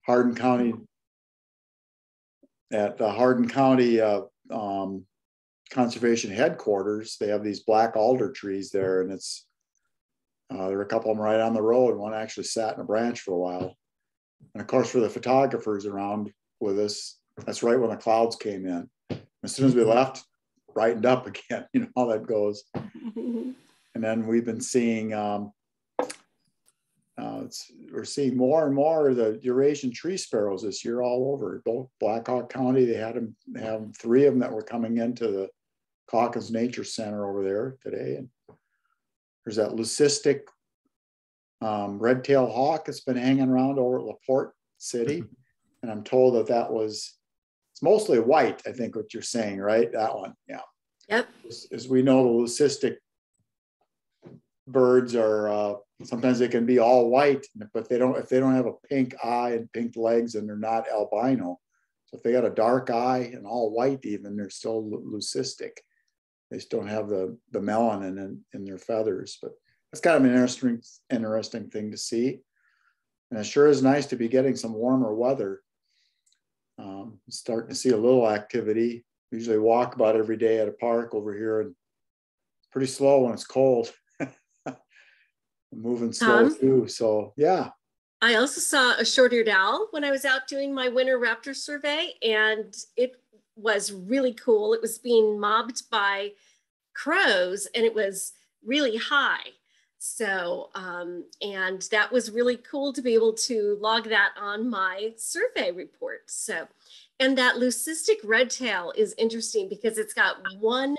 Hardin County, at the Hardin County Conservation Headquarters. They have these black alder trees there, and it's there are a couple of them right on the road. One actually sat in a branch for a while. And of course, for the photographers around with us, that's right when the clouds came in. As soon as we left, brightened up again. You know how that goes. And then we've been seeing, we're seeing more and more of the Eurasian tree sparrows this year all over. Both Blackhawk County, they had them, 3 of them that were coming into the Calkins Nature Center over there today. And there's that leucistic red-tailed hawk that's been hanging around over at LaPorte City. And I'm told that it's mostly white, I think what you're saying, right? That one, yeah. Yep. As we know, the leucistic birds are, sometimes they can be all white, but if they don't have a pink eye and pink legs, and they're not albino. So if they got a dark eye and all white even, they're still leucistic. They just don't have the melanin in their feathers. But that's kind of an interesting thing to see. And it sure is nice to be getting some warmer weather. Starting to see a little activity. Usually walk about every day at a park over here, and it's pretty slow when it's cold. Moving slow too. So yeah. I also saw a short-eared owl when I was out doing my winter raptor survey, and it was really cool. It was being mobbed by crows, and it was really high. So, and that was really cool to be able to log that on my survey report. So, and that leucistic red tail is interesting because it's got one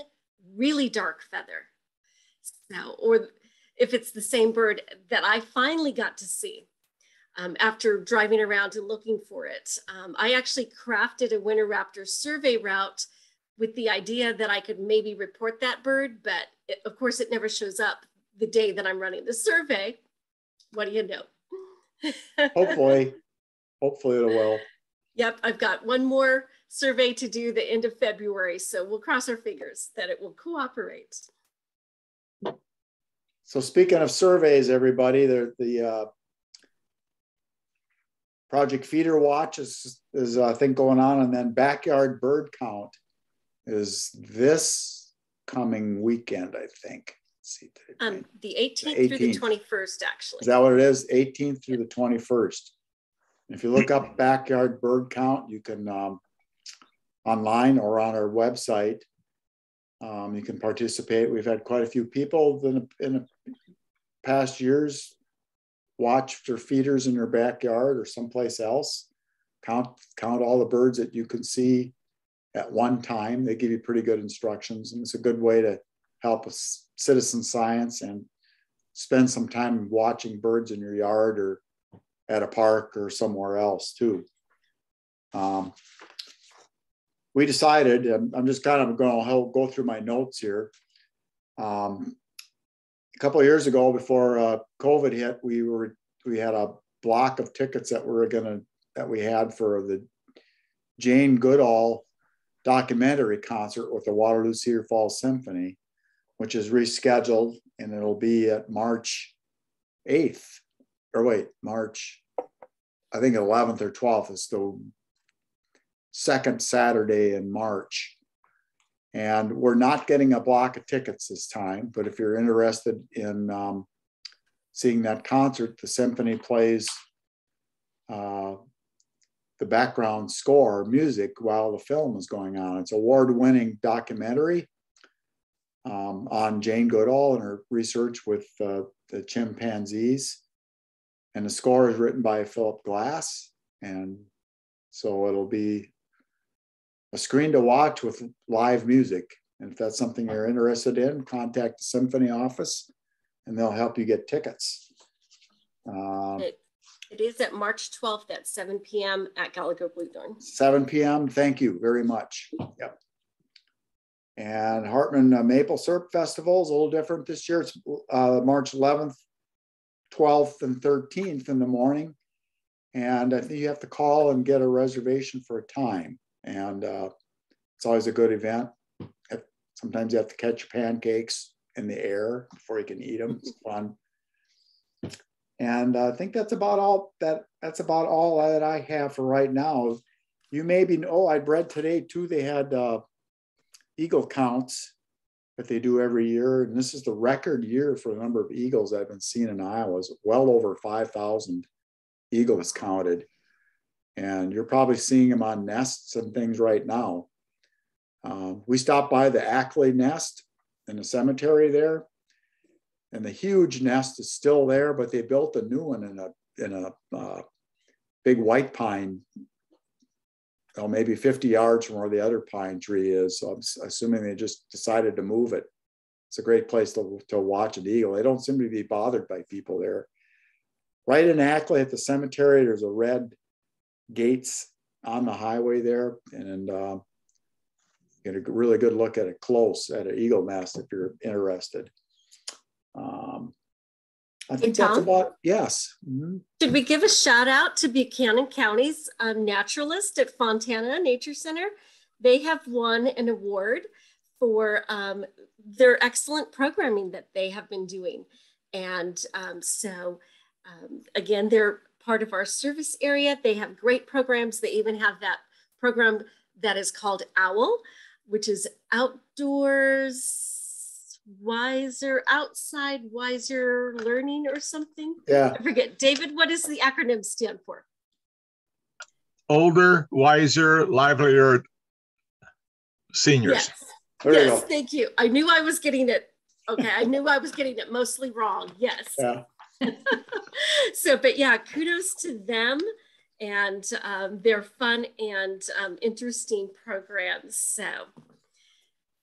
really dark feather. So, or if it's the same bird that I finally got to see after driving around and looking for it. I actually crafted a winter raptor survey route with the idea that I could maybe report that bird, but of course it never shows up the day that I'm running the survey. What do you know? Hopefully it will. Yep, I've got one more survey to do the end of February, so we'll cross our fingers that it will cooperate. So speaking of surveys, everybody, the Project Feeder Watch is I think going on, and then Backyard Bird Count is this coming weekend, I think. Let's see. The 18th through the 21st, actually. Is that what it is? 18th through the 21st. And if you look up Backyard Bird Count, you can online or on our website, you can participate. We've had quite a few people in the past years watch their feeders in their backyard or someplace else. Count all the birds that you can see at one time. They give you pretty good instructions, and it's a good way to help us citizen science and spend some time watching birds in your yard or at a park or somewhere else too. We decided, I'm just kind of going to go through my notes here. A couple of years ago, before COVID hit, we had a block of tickets that we had for the Jane Goodall documentary concert with the Waterloo Cedar Falls Symphony, which is rescheduled, and it'll be at March 8th, or wait, March, I think 11th or 12th. It's the second Saturday in March. And we're not getting a block of tickets this time, but if you're interested in seeing that concert, the symphony plays the background score music while the film is going on. It's an award-winning documentary on Jane Goodall and her research with the chimpanzees. And the score is written by Philip Glass. And so it'll be a screen to watch with live music. And if that's something you're interested in, contact the symphony office and they'll help you get tickets. It is at March 12th at 7 p.m. at Gallagher Bluethorn. 7 p.m. Thank you very much. Yep. And Hartman Maple Syrup Festival is a little different this year. It's March 11th, 12th, and 13th in the morning. And I think you have to call and get a reservation for a time. And it's always a good event. Sometimes you have to catch pancakes in the air before you can eat them. It's fun. And I think that's about all that's about all that I have for right now. You maybe, oh, I read today too, they had eagle counts that they do every year. And this is the record year for the number of eagles I've been seeing in Iowa. It's well over 5,000 eagles counted. And you're probably seeing them on nests and things right now. We stopped by the Ackley nest in the cemetery there. And the huge nest is still there, but they built a new one in a big white pine, maybe 50 yards from where the other pine tree is. So I'm assuming they just decided to move it. It's a great place to watch an eagle. They don't seem to be bothered by people there. Right in Ackley at the cemetery, there's a red gates on the highway there, and get a really good look at it close at an eagle nest if you're interested. I think that's about, yes. Mm-hmm. Should we give a shout out to Buchanan County's naturalist at Fontana Nature Center? They have won an award for their excellent programming that they have been doing. And again, they're part of our service area. They have great programs. They even have that program that is called OWL, which is Outdoors Wiser, Outside Wiser Learning or something. Yeah. I forget. David, what does the acronym stand for? Older, wiser, livelier seniors. Yes, yes, thank you. I knew I was getting it. Okay, I knew I was getting it mostly wrong. Yes. Yeah. So, but yeah, kudos to them and their fun and interesting programs. So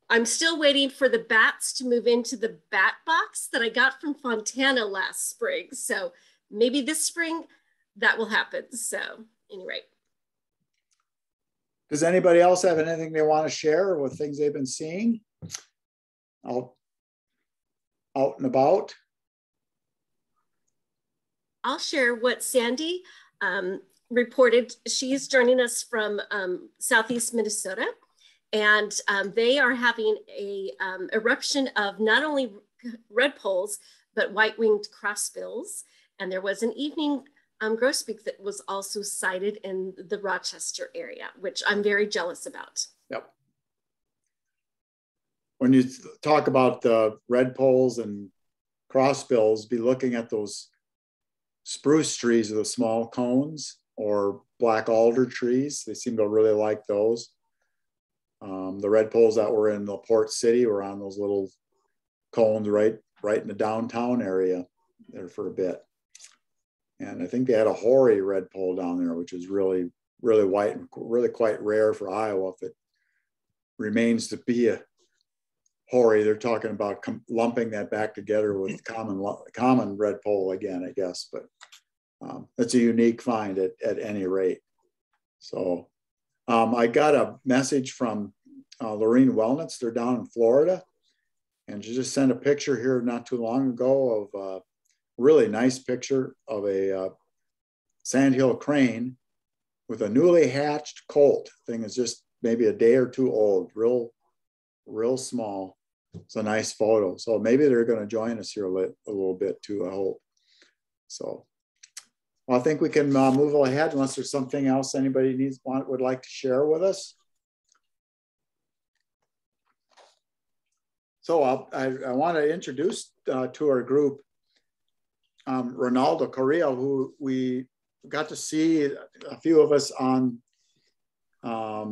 I'm still waiting for the bats to move into the bat box that I got from Fontana last spring. So maybe this spring that will happen. So anyway. Does anybody else have anything they want to share with things they've been seeing out and about? I'll share what Sandy reported. She's joining us from Southeast Minnesota. And they are having a eruption of not only red poles, but white-winged crossbills. And there was an evening grosbeak that was also sighted in the Rochester area, which I'm very jealous about. Yep. When you talk about the red poles and crossbills, be looking at those spruce trees with the small cones or black alder trees. They seem to really like those. The red poles that were in LaPorte City were on those little cones right in the downtown area there for a bit. And I think they had a hoary red pole down there, which is really, really white and really quite rare for Iowa. If it remains to be a hoary, they're talking about lumping that back together with common red pole again, I guess. But it's a unique find at any rate. So I got a message from Lorene Wellnitz. They're down in Florida. And she just sent a picture here not too long ago of a really nice picture of a sandhill crane with a newly hatched colt. Thing is just maybe a day or two old, real small. It's a nice photo. So maybe they're going to join us here a little bit too, I hope. So well, I think we can move ahead unless there's something else anybody would like to share with us. So I want to introduce to our group Reinaldo Correa, who we got to see a few of us on a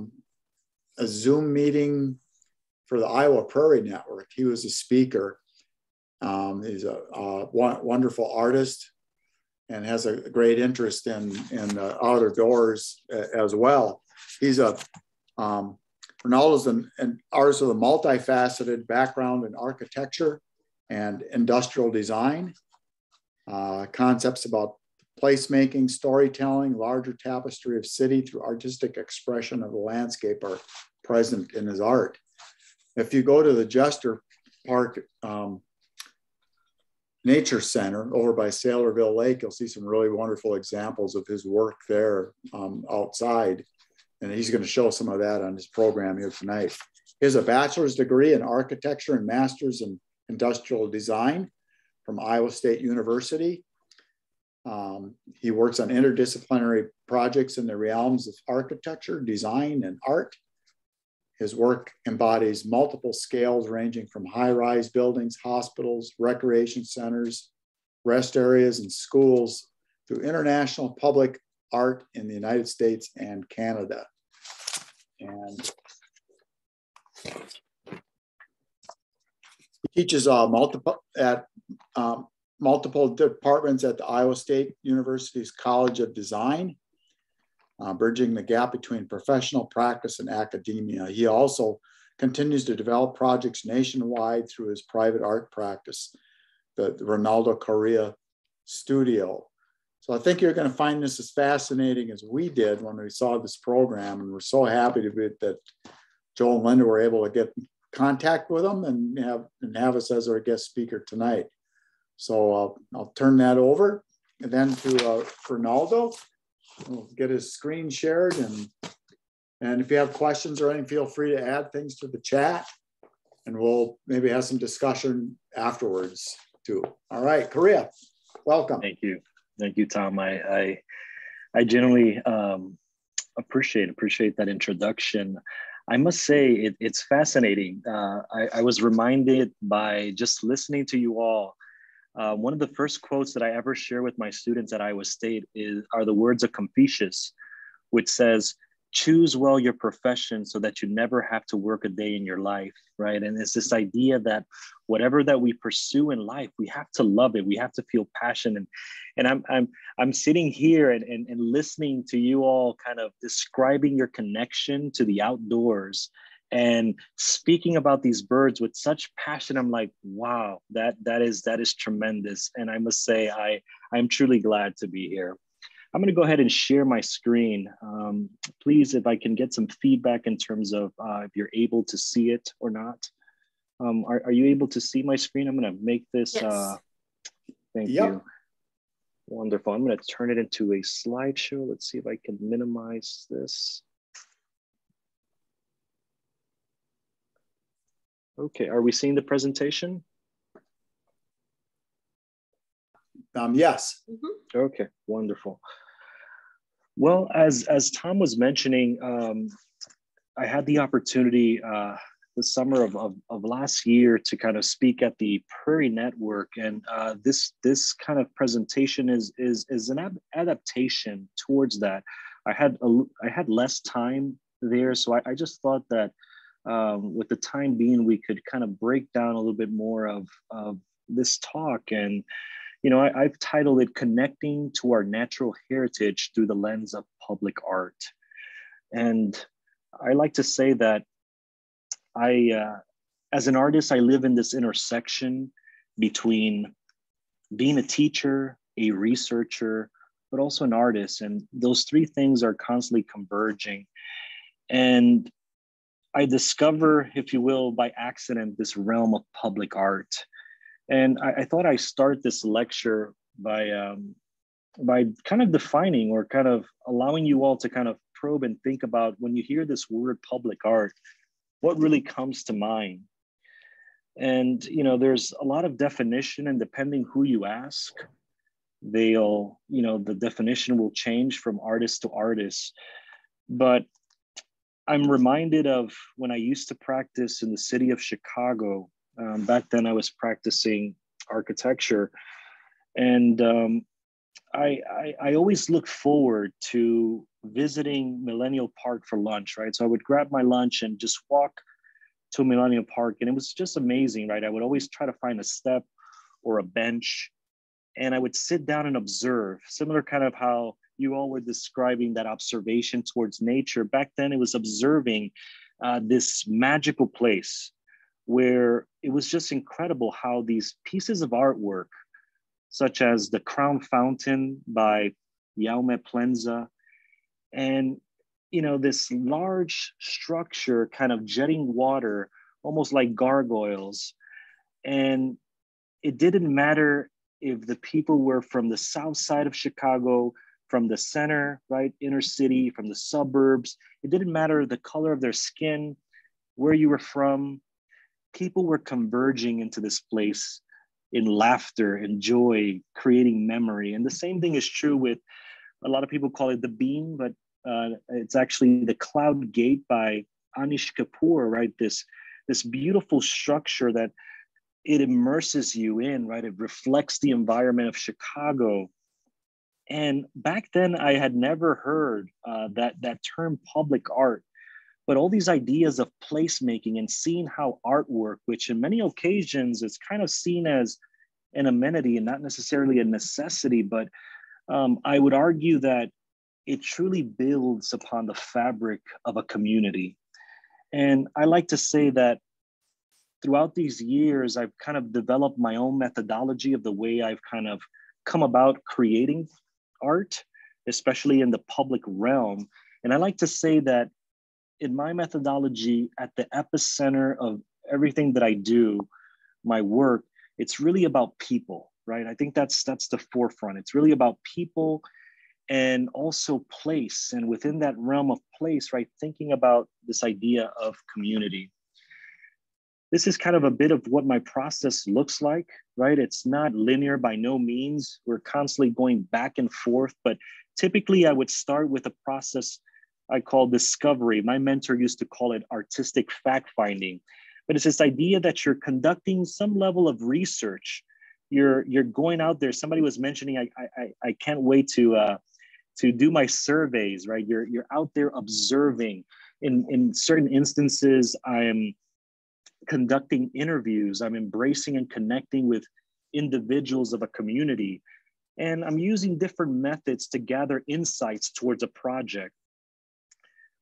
Zoom meeting for the Iowa Prairie Network. He was a speaker. He's a wonderful artist and has a great interest in the outer doors as well. He's Reinaldo's an artist with a multifaceted background in architecture and industrial design. Concepts about placemaking, storytelling, larger tapestry of city through artistic expression of the landscape are present in his art. If you go to the Jester Park Nature Center over by Saylorville Lake, you'll see some really wonderful examples of his work there outside. And he's going to show some of that on his program here tonight. He has a bachelor's degree in architecture and master's in industrial design from Iowa State University. He works on interdisciplinary projects in the realms of architecture, design, and art. His work embodies multiple scales ranging from high-rise buildings, hospitals, recreation centers, rest areas, and schools through international public art in the United States and Canada. And he teaches multiple departments at the Iowa State University's College of Design, bridging the gap between professional practice and academia. He also continues to develop projects nationwide through his private art practice, the Reinaldo Correa studio. So I think you're going to find this as fascinating as we did when we saw this program, and we're so happy to be that Joel and Linda were able to get in contact with them and have us as our guest speaker tonight. So I'll turn that over and then to Reinaldo. We'll get his screen shared, and if you have questions or anything, feel free to add things to the chat, and we'll maybe have some discussion afterwards too. All right, Correa, welcome. Thank you, Tom. I genuinely appreciate that introduction. I must say it's fascinating. I was reminded by just listening to you all. One of the first quotes that I ever share with my students at Iowa State are the words of Confucius, which says, "Choose well your profession so that you never have to work a day in your life," right? And it's this idea that whatever that we pursue in life, we have to love it. We have to feel passion. And I'm sitting here and listening to you all kind of describing your connection to the outdoors and speaking about these birds with such passion. I'm like, wow, that is tremendous. And I must say, I'm truly glad to be here. I'm going to go ahead and share my screen. Please, if I can get some feedback in terms of if you're able to see it or not. Are you able to see my screen? I'm going to make this. Yes. Thank you. Wonderful. I'm going to turn it into a slideshow. Let's see if I can minimize this. Okay, are we seeing the presentation? Yes. Mm-hmm. Okay, wonderful. Well, as Tom was mentioning, I had the opportunity the summer of last year to kind of speak at the Prairie Network, and this kind of presentation is an adaptation towards that. I had less time there, so I just thought that with the time being, we could kind of break down a little bit more of this talk. And you know, I've titled it "Connecting to Our Natural Heritage Through the Lens of Public Art." And I like to say that as an artist, I live in this intersection between being a teacher, a researcher, but also an artist. And those three things are constantly converging. And I discover, if you will, by accident, this realm of public art. And I thought I'd start this lecture by kind of defining or kind of allowing you all to kind of probe and think about, when you hear this word public art, what really comes to mind. And, you know, there's a lot of definition, and depending who you ask, the definition will change from artist to artist. But I'm reminded of when I used to practice in the city of Chicago. Back then I was practicing architecture, and I always look forward to visiting Millennial Park for lunch, right? So I would grab my lunch and just walk to Millennial Park, and it was just amazing, right? I would always try to find a step or a bench, and I would sit down and observe, similar kind of how you all were describing that observation towards nature. Back then it was observing this magical place where it was just incredible how these pieces of artwork, such as the Crown Fountain by Jaume Plensa, and you know, this large structure kind of jetting water, almost like gargoyles. And it didn't matter if the people were from the south side of Chicago, from the center, right, inner city, from the suburbs. It didn't matter the color of their skin, where you were from. People were converging into this place in laughter and joy, creating memory. And the same thing is true with, a lot of people call it the beam, but it's actually the Cloud Gate by Anish Kapoor, right? This beautiful structure that it immerses you in, right? It reflects the environment of Chicago. And back then I had never heard that term public art, but all these ideas of placemaking and seeing how artwork, which in many occasions is kind of seen as an amenity and not necessarily a necessity, but I would argue that it truly builds upon the fabric of a community. And I like to say that throughout these years, I've kind of developed my own methodology of the way I've kind of come about creating art, especially in the public realm. And I like to say that in my methodology, at the epicenter of everything that I do, my work, it's really about people, right? I think that's the forefront. It's really about people and also place. And within that realm of place, right, thinking about this idea of community. This is kind of a bit of what my process looks like, right? It's not linear by no means. We're constantly going back and forth, but typically I would start with a process I call discovery. My mentor used to call it artistic fact-finding, but it's this idea that you're conducting some level of research. You're going out there. Somebody was mentioning, I can't wait to do my surveys, right? You're out there observing. In certain instances, I am conducting interviews. I'm embracing and connecting with individuals of a community. And I'm using different methods to gather insights towards a project.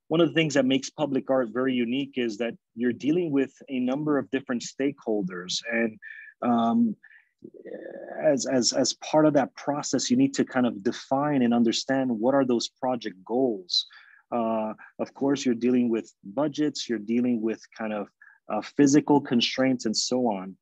One of the things that makes public art very unique is that you're dealing with a number of different stakeholders. And as part of that process, you need to kind of define and understand what are those project goals. Of course, you're dealing with budgets, you're dealing with kind of physical constraints and so on.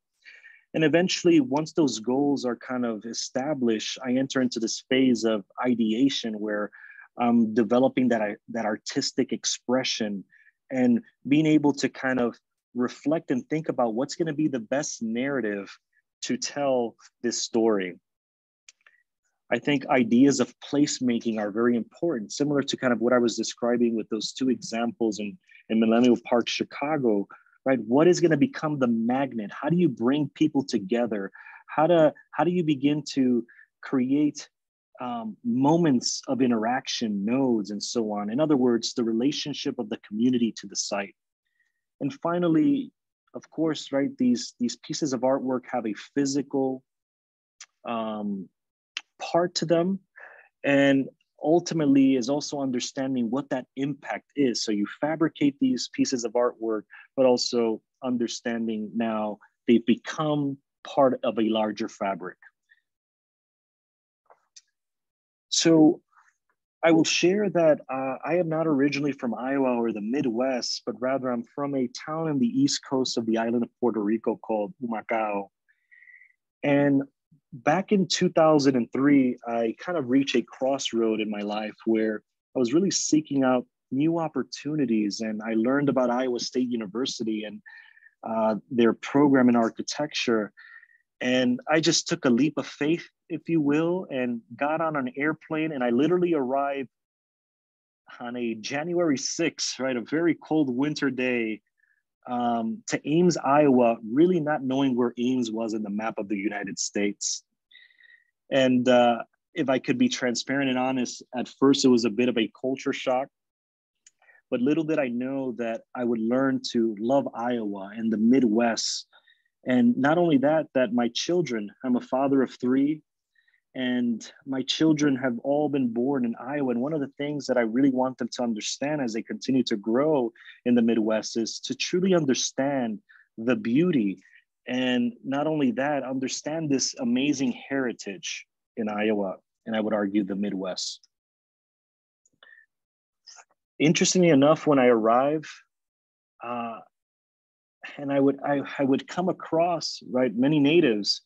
And eventually, once those goals are kind of established, I enter into this phase of ideation where I'm developing that artistic expression and being able to kind of reflect and think about what's going to be the best narrative to tell this story. I think ideas of placemaking are very important, similar to kind of what I was describing with those two examples in Millennium Park, Chicago, right? What is going to become the magnet? How do you bring people together? How do you begin to create moments of interaction, nodes, and so on? In other words, the relationship of the community to the site. And finally, of course, right, these pieces of artwork have a physical part to them, and ultimately is also understanding what that impact is. So you fabricate these pieces of artwork, but also understanding now they've become part of a larger fabric. So I will share that I am not originally from Iowa or the Midwest, but rather I'm from a town in the east coast of the island of Puerto Rico called Humacao. And back in 2003, I kind of reached a crossroad in my life where I was really seeking out new opportunities. And I learned about Iowa State University and their program in architecture. And I just took a leap of faith, if you will, and got on an airplane. And I literally arrived on a January 6th, right, a very cold winter day, to Ames, Iowa, really not knowing where Ames was in the map of the United States. And if I could be transparent and honest, at first it was a bit of a culture shock. But little did I know that I would learn to love Iowa and the Midwest. And not only that, that my children, I'm a father of 3, and my children have all been born in Iowa. And one of the things that I really want them to understand as they continue to grow in the Midwest is to truly understand the beauty. And not only that, understand this amazing heritage in Iowa, and I would argue the Midwest. Interestingly enough, when I arrive, and I would come across, right, many natives,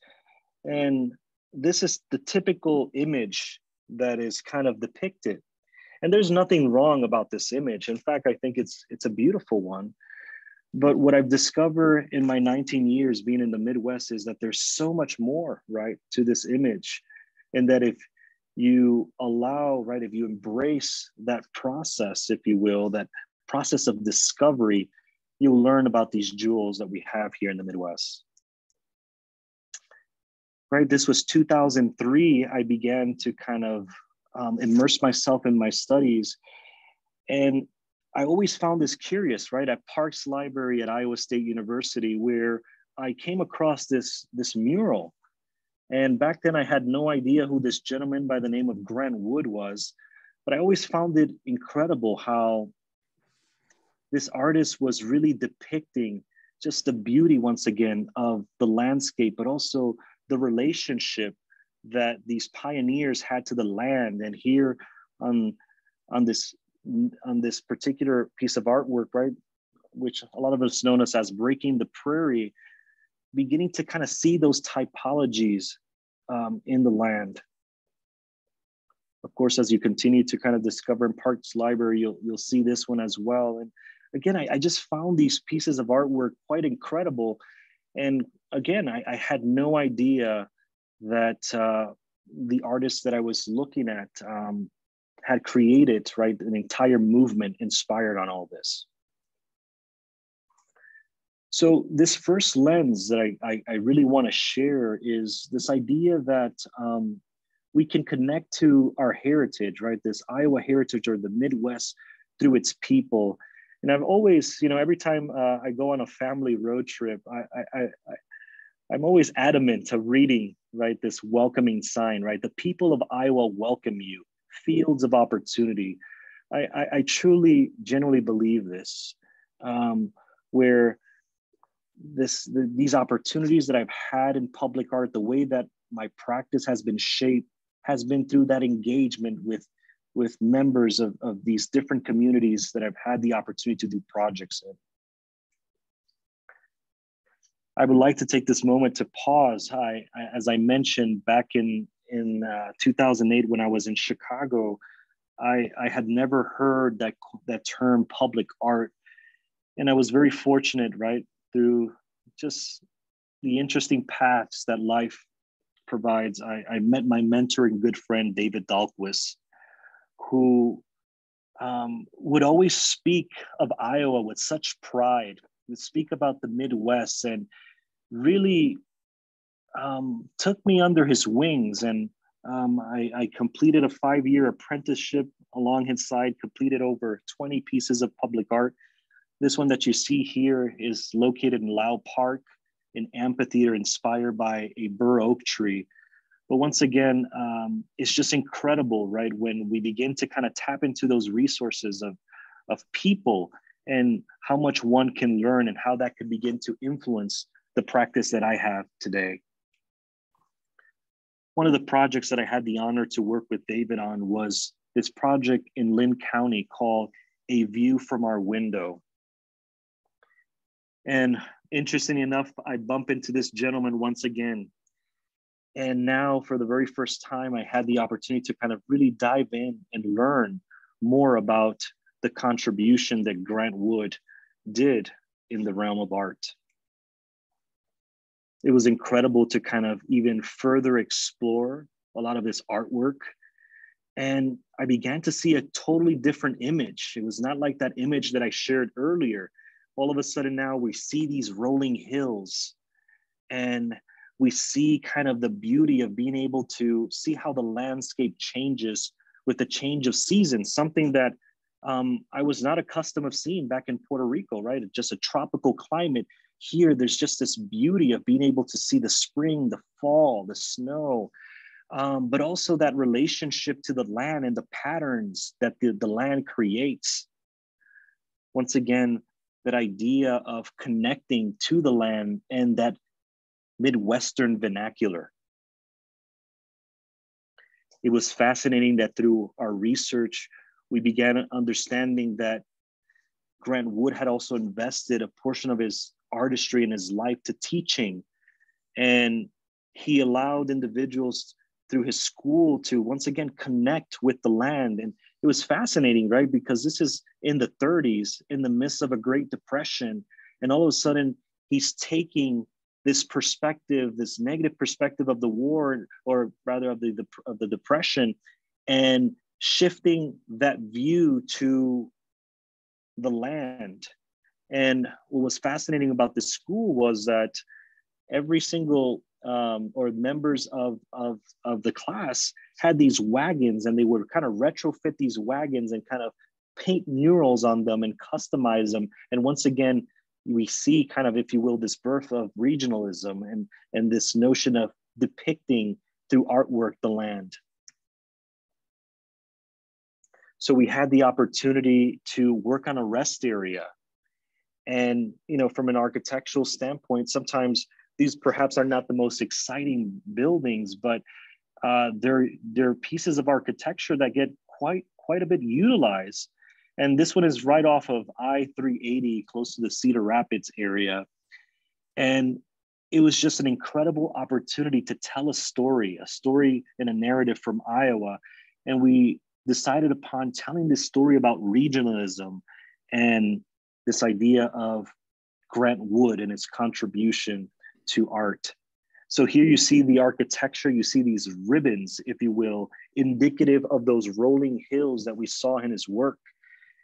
and this is the typical image that is kind of depicted. And there's nothing wrong about this image. In fact, I think it's a beautiful one. But what I've discovered in my 19 years being in the Midwest is that there's so much more, right, to this image. And that if you allow, right, if you embrace that process, if you will, that process of discovery, you'll learn about these jewels that we have here in the Midwest. Right, this was 2003. I began to kind of immerse myself in my studies. And I always found this curious, right, at Parks Library at Iowa State University, where I came across this mural. And back then I had no idea who this gentleman by the name of Grant Wood was, but I always found it incredible how this artist was really depicting just the beauty, once again, of the landscape, but also the relationship that these pioneers had to the land. And here on this particular piece of artwork, right, which a lot of us know as Breaking the Prairie, beginning to kind of see those typologies in the land. Of course, as you continue to kind of discover in Parks Library, you'll see this one as well. And again, I just found these pieces of artwork quite incredible. And again, I had no idea that the artist that I was looking at had created, right, an entire movement inspired on all this. So this first lens that I really want to share is this idea that we can connect to our heritage, right? This Iowa heritage or the Midwest through its people. And I've always, every time I go on a family road trip, I'm always adamant to reading, right, this welcoming sign, right? The people of Iowa welcome you, fields of opportunity. I truly, genuinely believe this, where these opportunities that I've had in public art, the way that my practice has been shaped, has been through that engagement with members of these different communities that I've had the opportunity to do projects in. I would like to take this moment to pause. As I mentioned back in 2008 when I was in Chicago, I had never heard that term public art. And I was very fortunate, right, through just the interesting paths that life provides. I met my mentor and good friend, David Dahlquist, who would always speak of Iowa with such pride, would speak about the Midwest, and really took me under his wings. And I completed a 5-year apprenticeship along his side, completed over 20 pieces of public art. This one that you see here is located in Lau Park, an amphitheater inspired by a bur oak tree. But once again, it's just incredible, right? When we begin to kind of tap into those resources of people and how much one can learn and how that could begin to influence the practice that I have today. One of the projects that I had the honor to work with David on was this project in Lynn County called A View from Our Window. And interestingly enough, I bump into this gentleman once again. And now for the very first time, I had the opportunity to kind of really dive in and learn more about the contribution that Grant Wood did in the realm of art. It was incredible to kind of even further explore a lot of this artwork. And I began to see a totally different image. It was not like that image that I shared earlier. All of a sudden now we see these rolling hills and we see kind of the beauty of being able to see how the landscape changes with the change of seasons, something that I was not accustomed of seeing back in Puerto Rico, right? Just a tropical climate. Here, there's just this beauty of being able to see the spring, the fall, the snow, but also that relationship to the land and the patterns that the land creates. Once again, that idea of connecting to the land and that Midwestern vernacular. It was fascinating that through our research, we began understanding that Grant Wood had also invested a portion of his artistry in his life to teaching. And he allowed individuals through his school to once again connect with the land. And it was fascinating, right? Because this is in the 30s, in the midst of a Great Depression. And all of a sudden, he's taking this perspective, this negative perspective of the war, or rather of the Depression, and shifting that view to the land. And what was fascinating about this school was that every single or members of the class had these wagons, and they would kind of retrofit these wagons and kind of paint murals on them and customize them. And once again, we see kind of, if you will, this birth of regionalism and this notion of depicting through artwork the land. So we had the opportunity to work on a rest area. And, you know, from an architectural standpoint, sometimes these perhaps are not the most exciting buildings, but they're pieces of architecture that get quite a bit utilized. And this one is right off of I-380, close to the Cedar Rapids area. And it was just an incredible opportunity to tell a story and a narrative from Iowa. And we decided upon telling this story about regionalism and this idea of Grant Wood and its contribution to art. So here you see the architecture, you see these ribbons, if you will, indicative of those rolling hills that we saw in his work.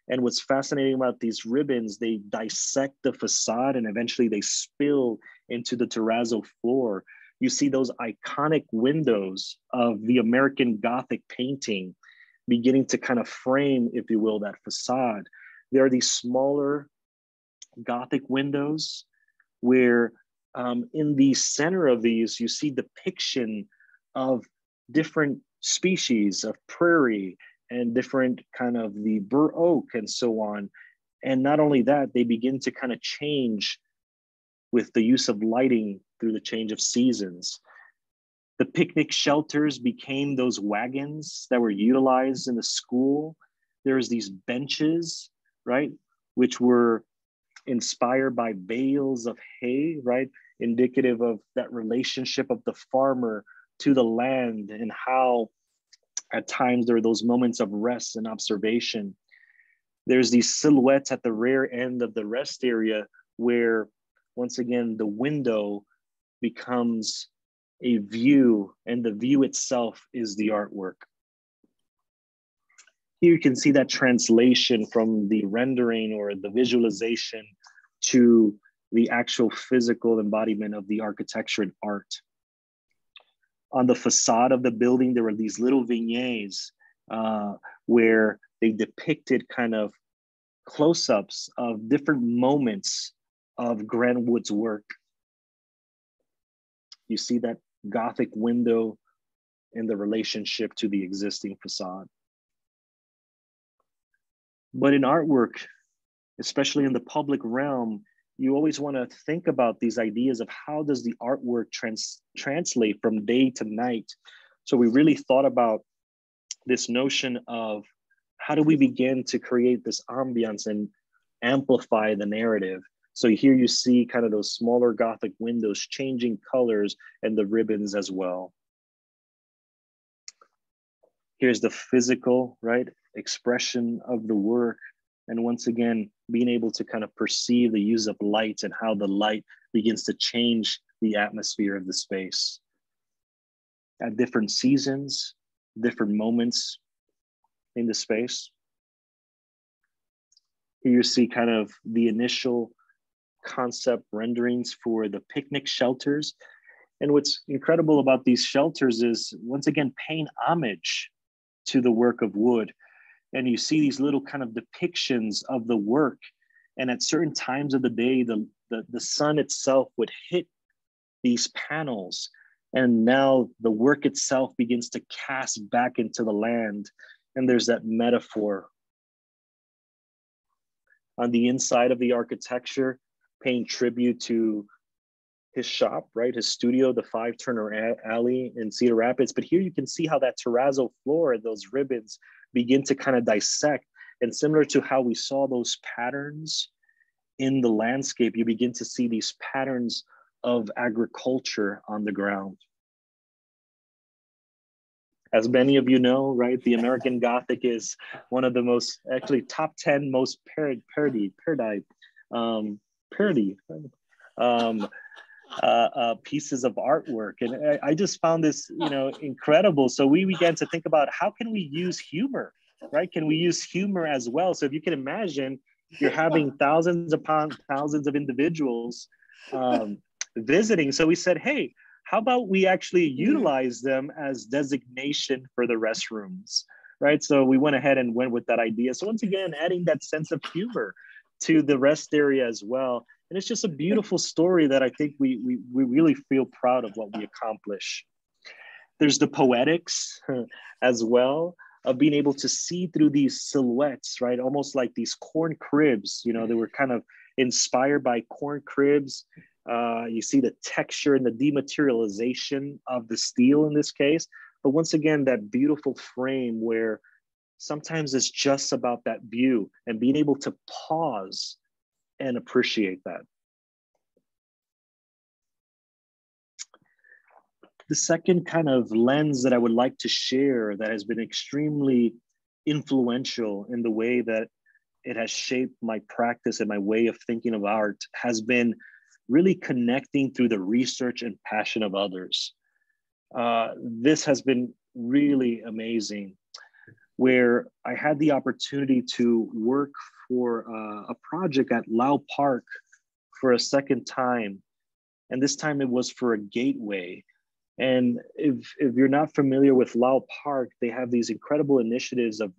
And what's fascinating about these ribbons, they dissect the facade and eventually they spill into the terrazzo floor. You see those iconic windows of the American Gothic painting beginning to kind of frame, if you will, that facade. There are these smaller Gothic windows where in the center of these, you see depiction of different species of prairie and different kind of the bur oak and so on. And not only that, they begin to kind of change with the use of lighting through the change of seasons. The picnic shelters became those wagons that were utilized in the school. There's these benches, right, which were inspired by bales of hay, right, indicative of that relationship of the farmer to the land and how at times there are those moments of rest and observation. There's these silhouettes at the rear end of the rest area where, once again, the window becomes a view and the view itself is the artwork. Here you can see that translation from the rendering or the visualization to the actual physical embodiment of the architecture and art. On the facade of the building, there were these little vignettes where they depicted kind of close-ups of different moments of Grant Wood's work. You see that Gothic window in the relationship to the existing facade. But in artwork, especially in the public realm, you always want to think about these ideas of how does the artwork translate from day to night. So we really thought about this notion of how do we begin to create this ambiance and amplify the narrative. So here you see kind of those smaller Gothic windows changing colors and the ribbons as well. Here's the physical, right, expression of the work. And once again, being able to kind of perceive the use of light and how the light begins to change the atmosphere of the space. At different seasons, different moments in the space. Here you see kind of the initial concept renderings for the picnic shelters. And what's incredible about these shelters is, once again, paying homage to the work of Wood. And you see these little kind of depictions of the work. And at certain times of the day, the sun itself would hit these panels. And now the work itself begins to cast back into the land. And there's that metaphor. On the inside of the architecture, paying tribute to his shop, right? His studio, the 5 Turner Alley in Cedar Rapids. But here you can see how that terrazzo floor and those ribbons begin to kind of dissect. And similar to how we saw those patterns in the landscape, you begin to see these patterns of agriculture on the ground. As many of you know, right, the American Gothic is one of the most, actually top 10 most parodied Prairie, pieces of artwork. And I just found this, incredible. So we began to think about how can we use humor, right? Can we use humor as well? So if you can imagine, you're having thousands upon thousands of individuals visiting. So we said, hey, how about we actually utilize them as designation for the restrooms, right? So we went ahead and went with that idea. So once again, adding that sense of humor to the rest area as well. And it's just a beautiful story that I think we really feel proud of what we accomplish. There's the poetics as well of being able to see through these silhouettes, right? Almost like these corn cribs, they were kind of inspired by corn cribs. You see the texture and the dematerialization of the steel in this case. But once again, that beautiful frame where sometimes it's just about that view and being able to pause and appreciate that. The second kind of lens that I would like to share that has been extremely influential in the way that it has shaped my practice and my way of thinking of art has been really connecting through the research and passion of others. This has been really amazing, where I had the opportunity to work for a project at Lau Park for a second time. And this time it was for a gateway. And if you're not familiar with Lau Park, they have these incredible initiatives of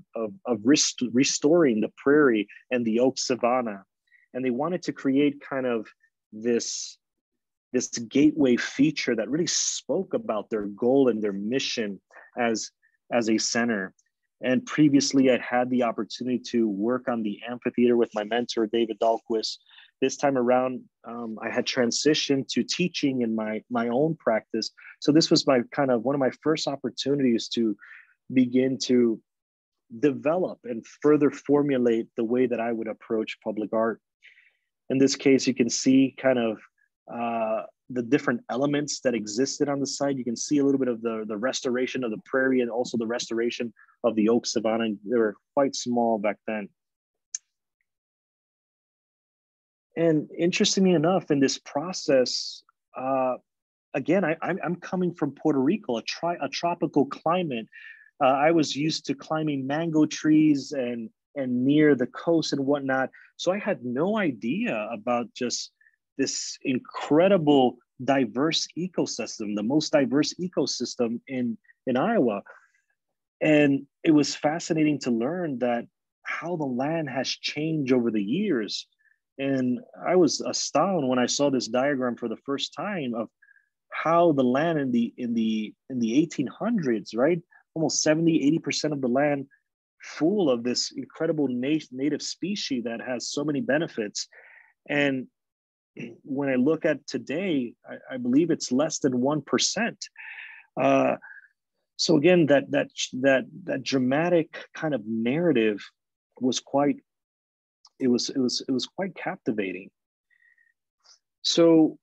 restoring the prairie and the oak savanna. And they wanted to create kind of this gateway feature that really spoke about their goal and their mission as a center. And previously, I'd had the opportunity to work on the amphitheater with my mentor, David Dahlquist. This time around, I had transitioned to teaching in my own practice. So this was one of my first opportunities to begin to develop and further formulate the way that I would approach public art. In this case, you can see kind of the different elements that existed on the site. You can see a little bit of the restoration of the prairie and also the restoration of the oak savanna. They were quite small back then. And interestingly enough, in this process, again, I'm coming from Puerto Rico, a tropical climate. I was used to climbing mango trees and near the coast and whatnot. So I had no idea about just this incredible diverse ecosystem, the most diverse ecosystem in Iowa. And it was fascinating to learn that how the land has changed over the years. And I was astounded when I saw this diagram for the first time of how the land in the 1800s, right? Almost 70–80% of the land full of this incredible native species that has so many benefits. And when I look at today, I believe it's less than 1%. So again, that dramatic kind of narrative was quite captivating. So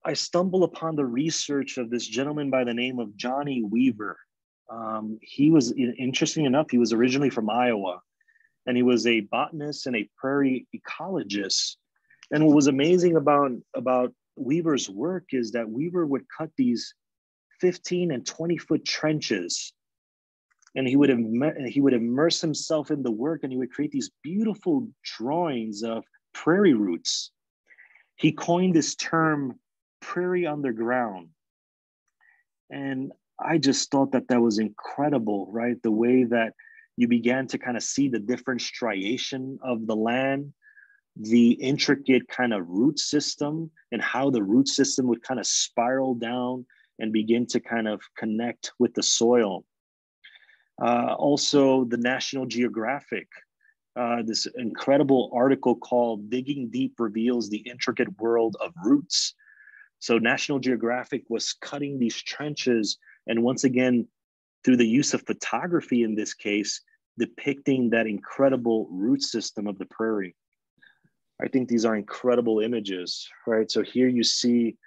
I stumbled upon the research of this gentleman by the name of Johnny Weaver. He was, interesting enough, he was originally from Iowa, and he was a botanist and a prairie ecologist. And what was amazing about Weaver's work is that Weaver would cut these 15 and 20-foot trenches, and he would immerse himself in the work, and he would create these beautiful drawings of prairie roots. He coined this term, prairie underground. And I just thought that was incredible, right? The way that you began to kind of see the different striation of the land, the intricate kind of root system, and how the root system would kind of spiral down and begin to kind of connect with the soil. Also, the National Geographic, this incredible article called "Digging Deep Reveals the Intricate World of Roots." So National Geographic was cutting these trenches, and once again, through the use of photography in this case, depicting that incredible root system of the prairie. I think these are incredible images, right? So here you see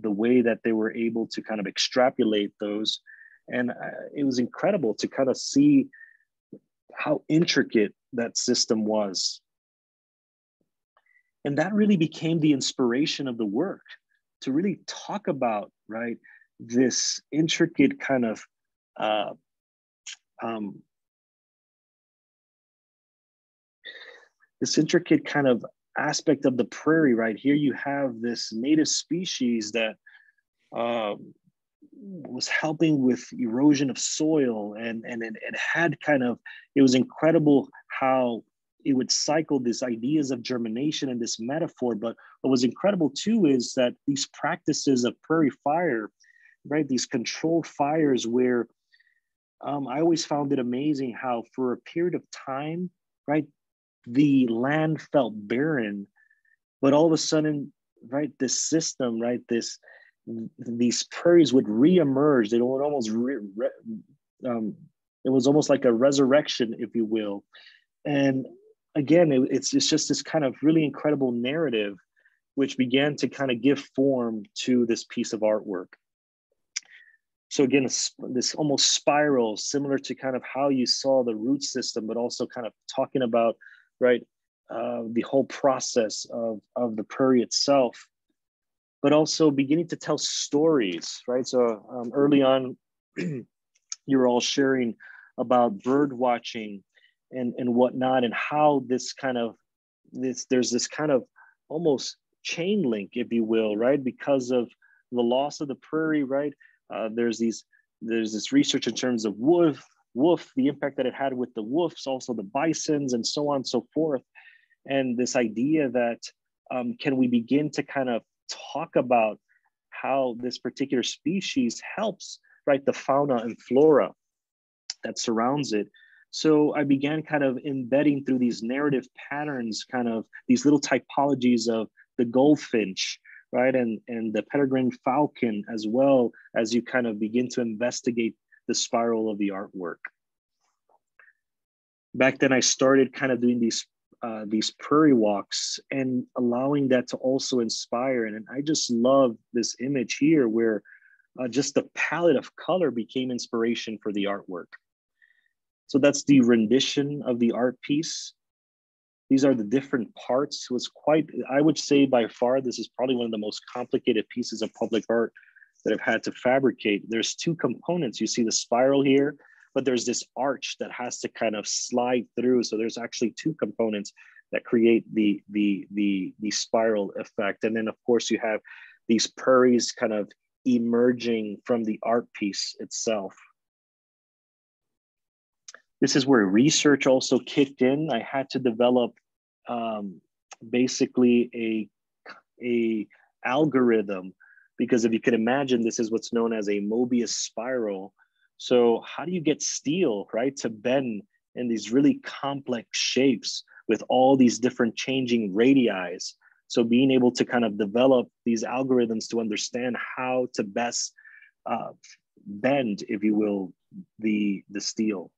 the way that they were able to kind of extrapolate those. And it was incredible to kind of see how intricate that system was. And that really became the inspiration of the work, to really talk about, right, this intricate kind of aspect of the prairie. Right here you have this native species that was helping with erosion of soil, and it had kind of, it was incredible how it would cycle these ideas of germination and this metaphor. But what was incredible too is that these practices of prairie fire, right, these controlled fires where I always found it amazing how for a period of time, right, the land felt barren, but all of a sudden, right, this system, right, these prairies would reemerge. They would almost, it was almost like a resurrection, if you will. And again, it's just this kind of really incredible narrative, which began to kind of give form to this piece of artwork. So again, this almost spiral, similar to kind of how you saw the root system, but also kind of talking about, right, the whole process of the prairie itself, but also beginning to tell stories, right? So early on, you were all sharing about bird watching and whatnot, and how this kind of, there's this kind of almost chain link, if you will, right? Because of the loss of the prairie, right? There's this research in terms of wolf, the impact that it had with the wolves, also the bisons, and so on and so forth. And this idea that can we begin to kind of talk about how this particular species helps, right, the fauna and flora that surrounds it. So I began kind of embedding through these narrative patterns, kind of these little typologies of the goldfinch, right, and the peregrine falcon, as well as you kind of begin to investigate the spiral of the artwork. Back then I started kind of doing these prairie walks and allowing that to also inspire. And I just love this image here where just the palette of color became inspiration for the artwork. So that's the rendition of the art piece. These are the different parts. It was quite, I would say by far, this is probably one of the most complicated pieces of public art that I've had to fabricate. There's two components. You see the spiral here, but there's this arch that has to kind of slide through. So there's actually two components that create the spiral effect. And then of course you have these prairies kind of emerging from the art piece itself. This is where research also kicked in. I had to develop basically a algorithm, because if you can imagine, this is what's known as a Mobius spiral. So how do you get steel, right, to bend in these really complex shapes with all these different changing radii? So being able to kind of develop these algorithms to understand how to best bend, if you will, the steel.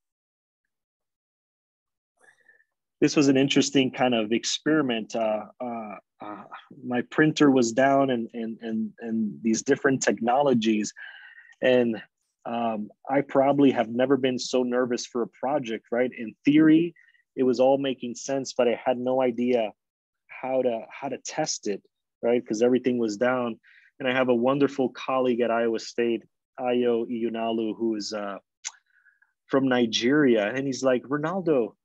This was an interesting kind of experiment. My printer was down and these different technologies. And I probably have never been so nervous for a project, right? In theory, it was all making sense, but I had no idea how to test it, right? Because everything was down. And I have a wonderful colleague at Iowa State, Ayo Iyunalu, who is from Nigeria. And he's like, Reinaldo,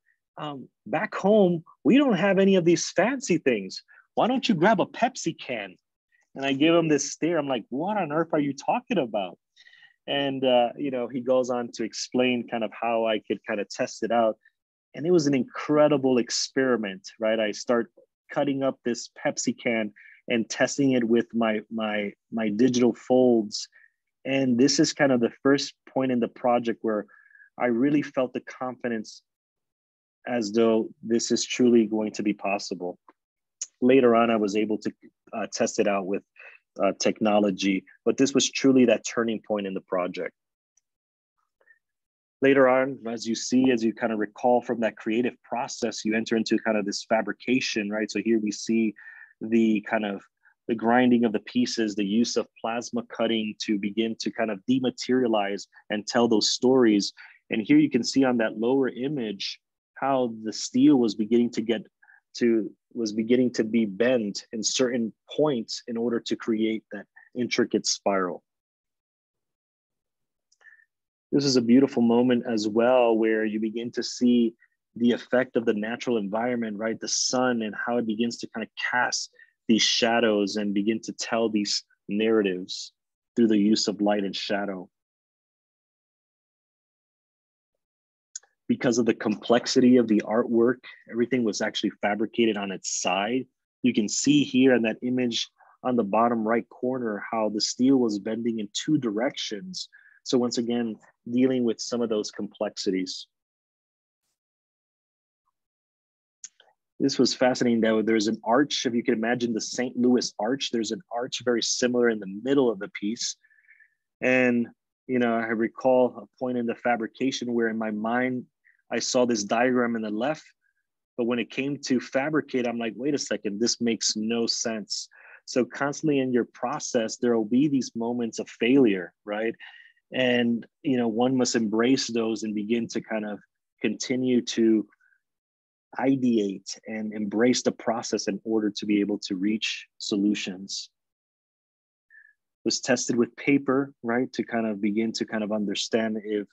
back home, we don't have any of these fancy things. Why don't you grab a Pepsi can? And I give him this stare. I'm like, what on earth are you talking about? And, you know, he goes on to explain kind of how I could kind of test it out. And it was an incredible experiment, right? I start cutting up this Pepsi can and testing it with my digital folds. And this is kind of the first point in the project where I really felt the confidence as though this is truly going to be possible. Later on, I was able to test it out with technology, but this was truly that turning point in the project. Later on, as you kind of recall from that creative process, you enter into kind of this fabrication, right? So here we see the kind of the grinding of the pieces, the use of plasma cutting to begin to kind of dematerialize and tell those stories. And here you can see on that lower image how the steel was beginning to get was beginning to be bent in certain points in order to create that intricate spiral. This is a beautiful moment as well, where you begin to see the effect of the natural environment, right? The sun, and how it begins to kind of cast these shadows and begin to tell these narratives through the use of light and shadow. Because of the complexity of the artwork, everything was actually fabricated on its side. You can see here in that image on the bottom right corner how the steel was bending in two directions. So once again, dealing with some of those complexities. This was fascinating though. There's an arch, if you can imagine the St. Louis arch, there's an arch very similar in the middle of the piece. And, you know, I recall a point in the fabrication where in my mind, I saw this diagram in the left, but when it came to fabricate, I'm like, wait a second, this makes no sense. So constantly in your process, there will be these moments of failure, right? And, you know, one must embrace those and begin to kind of continue to ideate and embrace the process in order to be able to reach solutions. It was tested with paper, right? To kind of begin to kind of understand if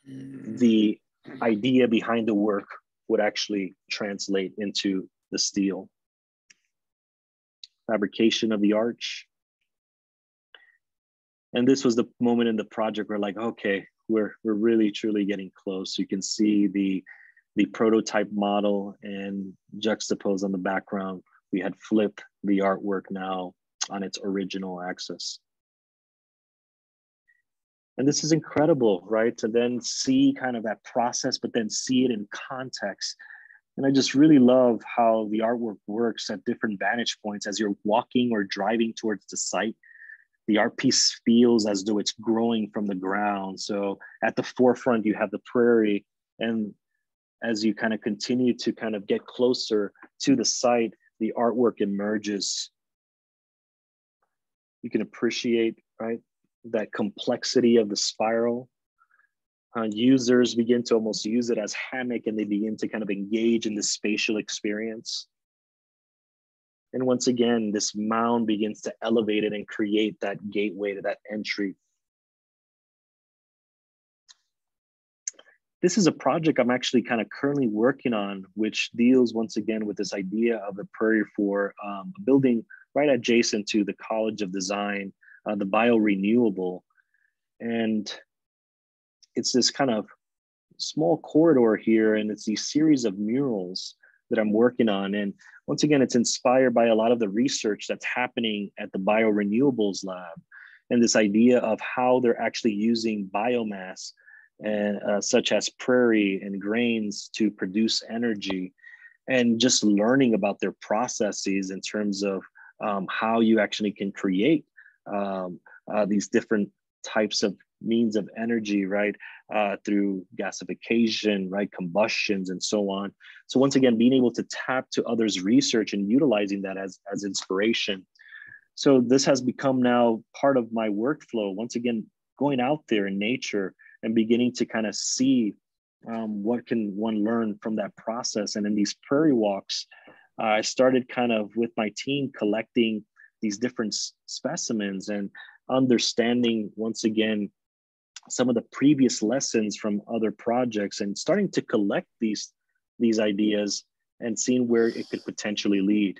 the idea behind the work would actually translate into the steel. Fabrication of the arch. And this was the moment in the project where like, okay, we're really truly getting close. You can see the prototype model and juxtaposed on the background. We had flipped the artwork now on its original axis. And this is incredible, right? To then see kind of that process, but then see it in context. And I just really love how the artwork works at different vantage points. As you're walking or driving towards the site, the art piece feels as though it's growing from the ground. So at the forefront, you have the prairie. And as you kind of continue to kind of get closer to the site, the artwork emerges. You can appreciate, right, that complexity of the spiral. Users begin to almost use it as hammock, and they begin to kind of engage in the spatial experience. And once again, this mound begins to elevate it and create that gateway to that entry. This is a project I'm actually kind of currently working on, which deals once again with this idea of the Prairie for a building right adjacent to the College of Design, the biorenewable. And it's this kind of small corridor here, and it's these series of murals that I'm working on. And once again, it's inspired by a lot of the research that's happening at the Biorenewables Lab, and this idea of how they're actually using biomass and such as prairie and grains to produce energy, and just learning about their processes in terms of how you actually can create these different types of means of energy, right? Through gasification, right? Combustions and so on. So once again, being able to tap to others' research and utilizing that as inspiration. So this has become now part of my workflow. Once again, going out there in nature and beginning to kind of see what can one learn from that process. And in these prairie walks, I started kind of with my team collecting these different specimens and understanding once again some of the previous lessons from other projects, and starting to collect these ideas and seeing where it could potentially lead.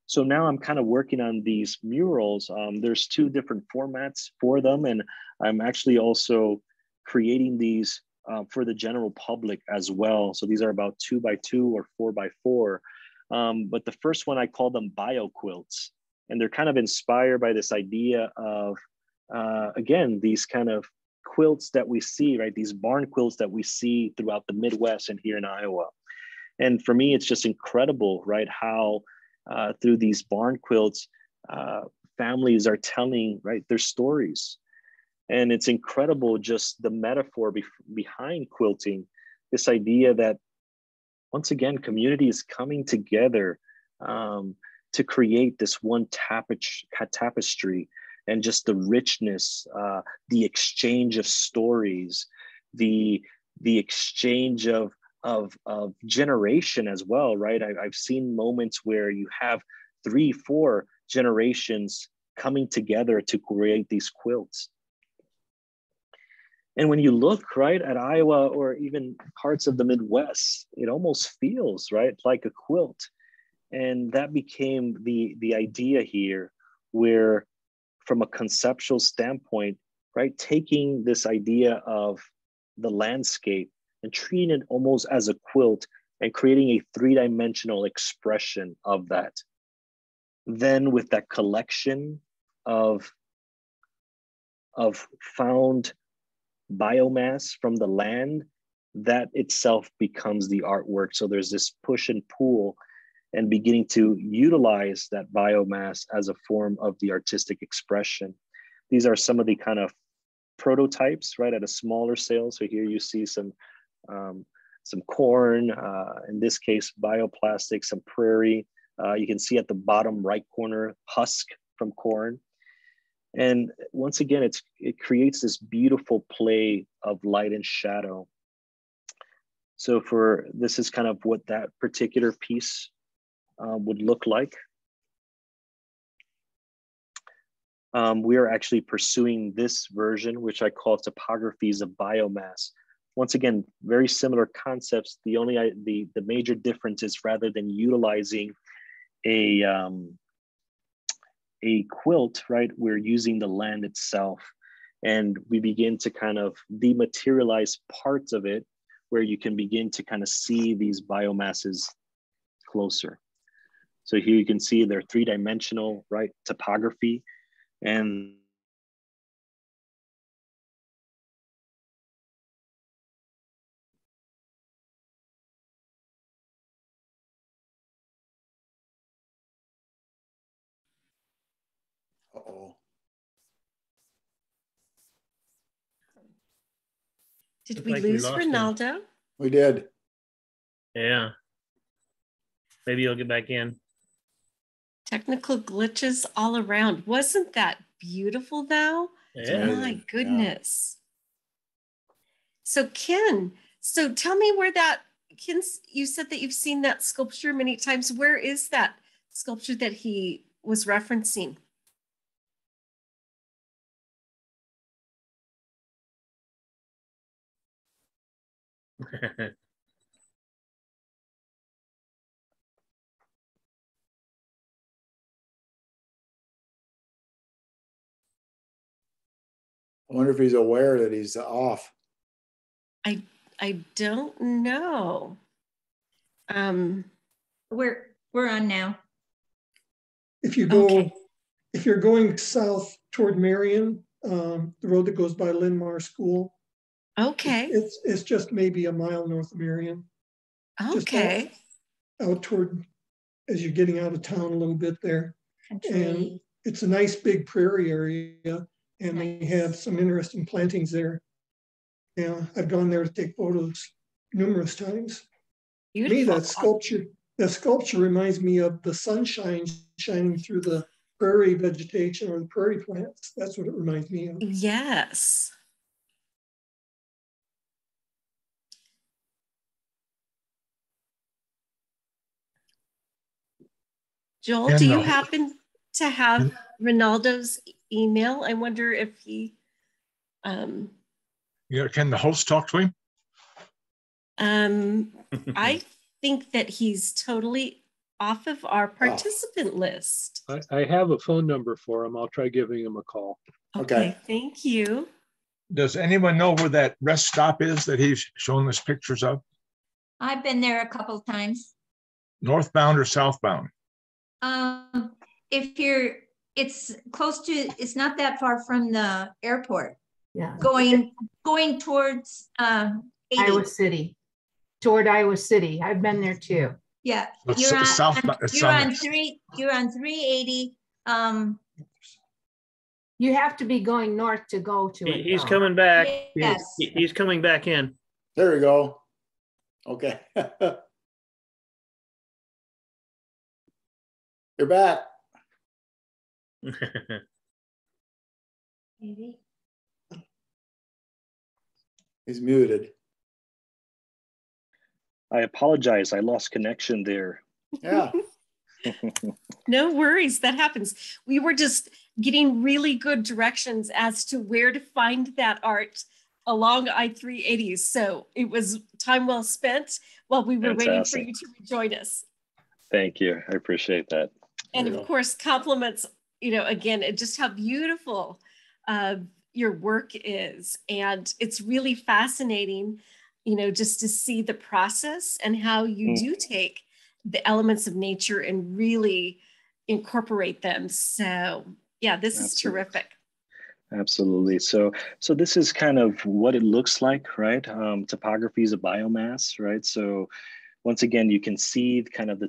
So now I'm kind of working on these murals. There's two different formats for them, and I'm actually also creating these for the general public as well. So these are about 2x2 or 4x4. But the first one, I call them bio quilts, and they're kind of inspired by this idea of again, these kind of quilts that we see, right? These barn quilts that we see throughout the Midwest and here in Iowa. And for me, it's just incredible, right? How through these barn quilts, families are telling, right, their stories. And it's incredible just the metaphor behind quilting, this idea that, once again, community is coming together to create this one tapestry. And just the richness, the exchange of stories, the exchange of of generation as well, right? I've seen moments where you have 3, 4 generations coming together to create these quilts. And when you look, right, at Iowa or even parts of the Midwest, it almost feels, right, like a quilt. And that became the idea here, where from a conceptual standpoint, right, taking this idea of the landscape and treating it almost as a quilt and creating a 3-dimensional expression of that. Then with that collection of found biomass from the land, that itself becomes the artwork. So there's this push and pull and beginning to utilize that biomass as a form of the artistic expression. These are some of the kind of prototypes, right, at a smaller scale. So here you see some corn, in this case, bioplastic, some prairie. You can see at the bottom right corner, husk from corn. And once again, it creates this beautiful play of light and shadow. So this is kind of what that particular piece would look like. We are actually pursuing this version, which I call Topographies of Biomass. Once again, very similar concepts. The major difference is, rather than utilizing a quilt, right, we're using the land itself, and we begin to kind of dematerialize parts of it, where you can begin to kind of see these biomasses closer. So here you can see they're 3-dimensional, right, topography, and Uh-oh. Did Looks we like lose lost him. Reinaldo? We did. Yeah. Maybe he'll get back in. Technical glitches all around. Wasn't that beautiful though? Yeah. My goodness. So Ken, so tell me where that, Ken, you said that you've seen that sculpture many times. Where is that sculpture that he was referencing? I wonder if he's aware that he's off. I don't know. We're on now. If you go, Okay. if you're going south toward Marion, the road that goes by Linmar School, Okay. it's just maybe a mile north of Marion. Okay. Out toward, as you're getting out of town a little bit there. Country. And it's a nice big prairie area, and they have some interesting plantings there. Yeah, I've gone there to take photos numerous times. To me, that sculpture reminds me of the sunshine shining through the prairie vegetation or the prairie plants. That's what it reminds me of. Yes. Joel, do you happen to have Reinaldo's email? I wonder if he Yeah, can the host talk to him? I think that he's totally off of our participant list. I have a phone number for him. I'll try giving him a call. Okay, thank you. Does anyone know where that rest stop is that he's showing us pictures of? I've been there a couple of times. Northbound or southbound? It's close to, it's not that far from the airport. Yeah. Going towards 80. Iowa City. Toward Iowa City. I've been there too. Yeah. It's You're on 380. You have to be going north to go to it. He's coming back. Yes. He's coming back in. There we go. Okay. You're back. Maybe. He's muted. I apologize. I lost connection there. Yeah. No worries, that happens. We were just getting really good directions as to where to find that art along I-380. So it was time well spent while we were waiting for you to rejoin us. Thank you. I appreciate that. And of course, compliments, you know, again, just how beautiful your work is. And it's really fascinating, you know, just to see the process and how you do take the elements of nature and really incorporate them. So yeah, this is terrific. Absolutely. So this is kind of what it looks like, right? Topographies of biomass, right? So once again, you can see kind of the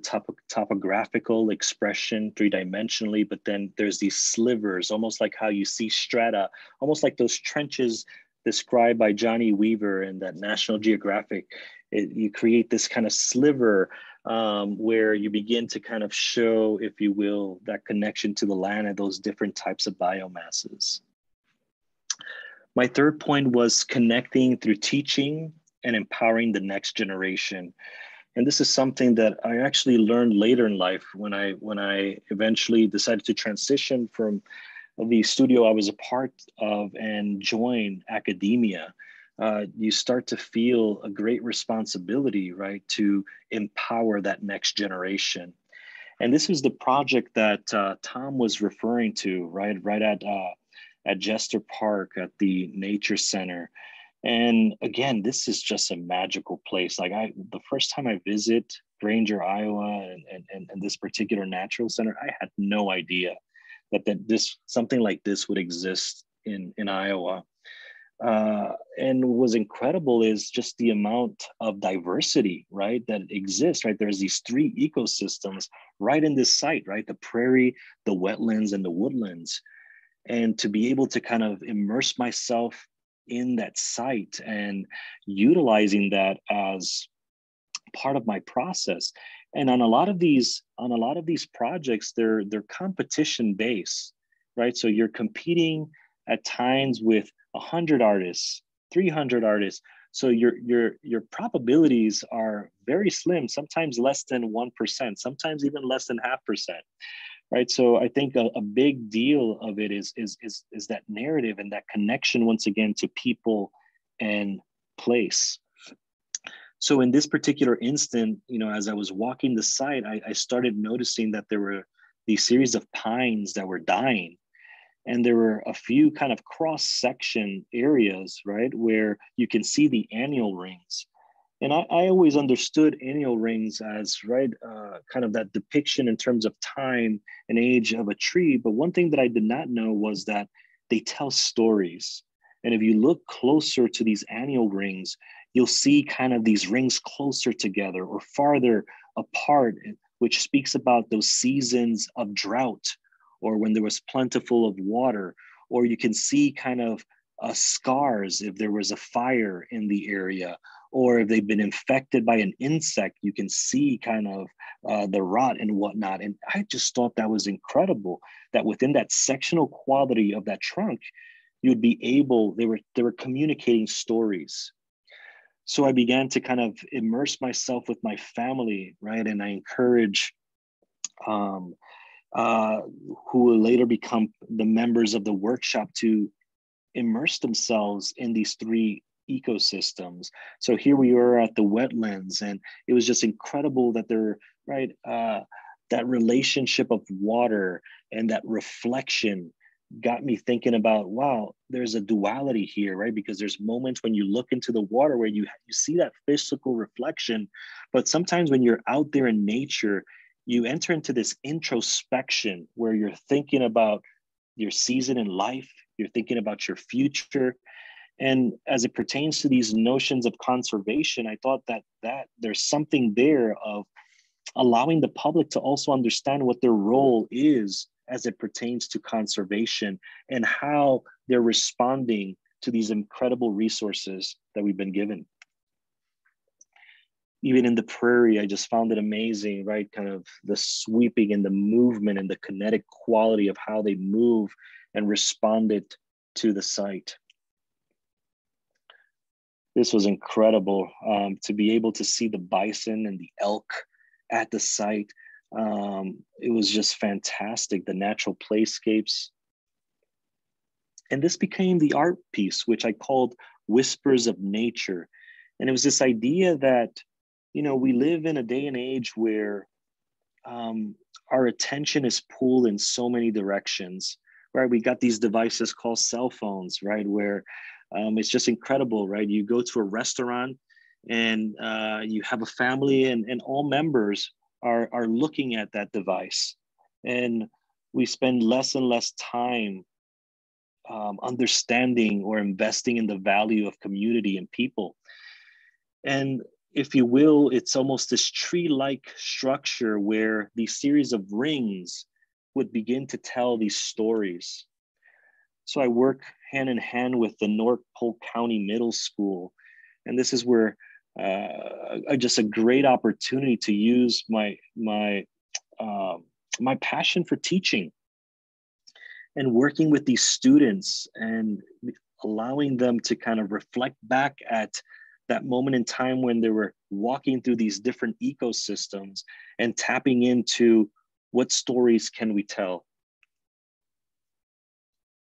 topographical expression 3-dimensionally, but then there's these slivers, almost like how you see strata, almost like those trenches described by Johnny Weaver in that National Geographic. You create this kind of sliver where you begin to kind of show, if you will, that connection to the land and those different types of biomasses. My third point was connecting through teaching and empowering the next generation. And this is something that I actually learned later in life when I eventually decided to transition from the studio I was a part of and join academia. You start to feel a great responsibility, right, to empower that next generation. And this is the project that Tom was referring to, right at Jester Park at the Nature Center. And again, this is just a magical place. Like the first time I visit Granger, Iowa, and this particular natural center, I had no idea that something like this would exist in Iowa. And what was incredible is just the amount of diversity, right, that exists, right? There's these 3 ecosystems right in this site, right? The prairie, the wetlands, and the woodlands. And to be able to kind of immerse myself in that site and utilizing that as part of my process. And on a lot of these projects, they're competition based, right? So you're competing at times with 100 artists, 300 artists. So your probabilities are very slim, sometimes less than 1%, sometimes even less than 0.5%. Right. So I think a big deal of it is that narrative and that connection, once again, to people and place. So in this particular instant, you know, as I was walking the site, I started noticing that there were these series of pines that were dying. And there were a few kind of cross-section areas, right, where you can see the annual rings. And I always understood annual rings as, right, kind of that depiction in terms of time and age of a tree. But one thing that I did not know was that they tell stories. And if you look closer to these annual rings, you'll see kind of these rings closer together or farther apart, which speaks about those seasons of drought or when there was plentiful of water, or you can see kind of scars if there was a fire in the area, or if they've been infected by an insect, you can see kind of the rot and whatnot. And I just thought that was incredible, that within that sectional quality of that trunk, you'd be able, they were communicating stories. So I began to kind of immerse myself with my family, right? And I encourage who will later become the members of the workshop to immerse themselves in these 3 ecosystems. So here we were at the wetlands, and it was just incredible that there, right, that relationship of water and that reflection got me thinking about, wow, there's a duality here, right? Because there's moments when you look into the water where you see that physical reflection, but sometimes when you're out there in nature, you enter into this introspection where you're thinking about your season in life, you're thinking about your future. And as it pertains to these notions of conservation, I thought that there's something there of allowing the public to also understand what their role is as it pertains to conservation and how they're responding to these incredible resources that we've been given. Even in the prairie, I just found it amazing, right? Kind of the sweeping and the movement and the kinetic quality of how they move and responded to the site. This was incredible to be able to see the bison and the elk at the site. It was just fantastic, the natural playscapes. And this became the art piece, which I called Whispers of Nature. And it was this idea that, you know, we live in a day and age where our attention is pulled in so many directions, right? We got these devices called cell phones, right? Where it's just incredible, right? You go to a restaurant and you have a family and all members are looking at that device. And we spend less and less time understanding or investing in the value of community and people. And if you will, it's almost this tree-like structure where these series of rings would begin to tell these stories. So I work hand in hand with the North Polk County Middle School. And this is where just a great opportunity to use my passion for teaching and working with these students and allowing them to kind of reflect back at that moment in time when they were walking through these different ecosystems and tapping into what stories can we tell.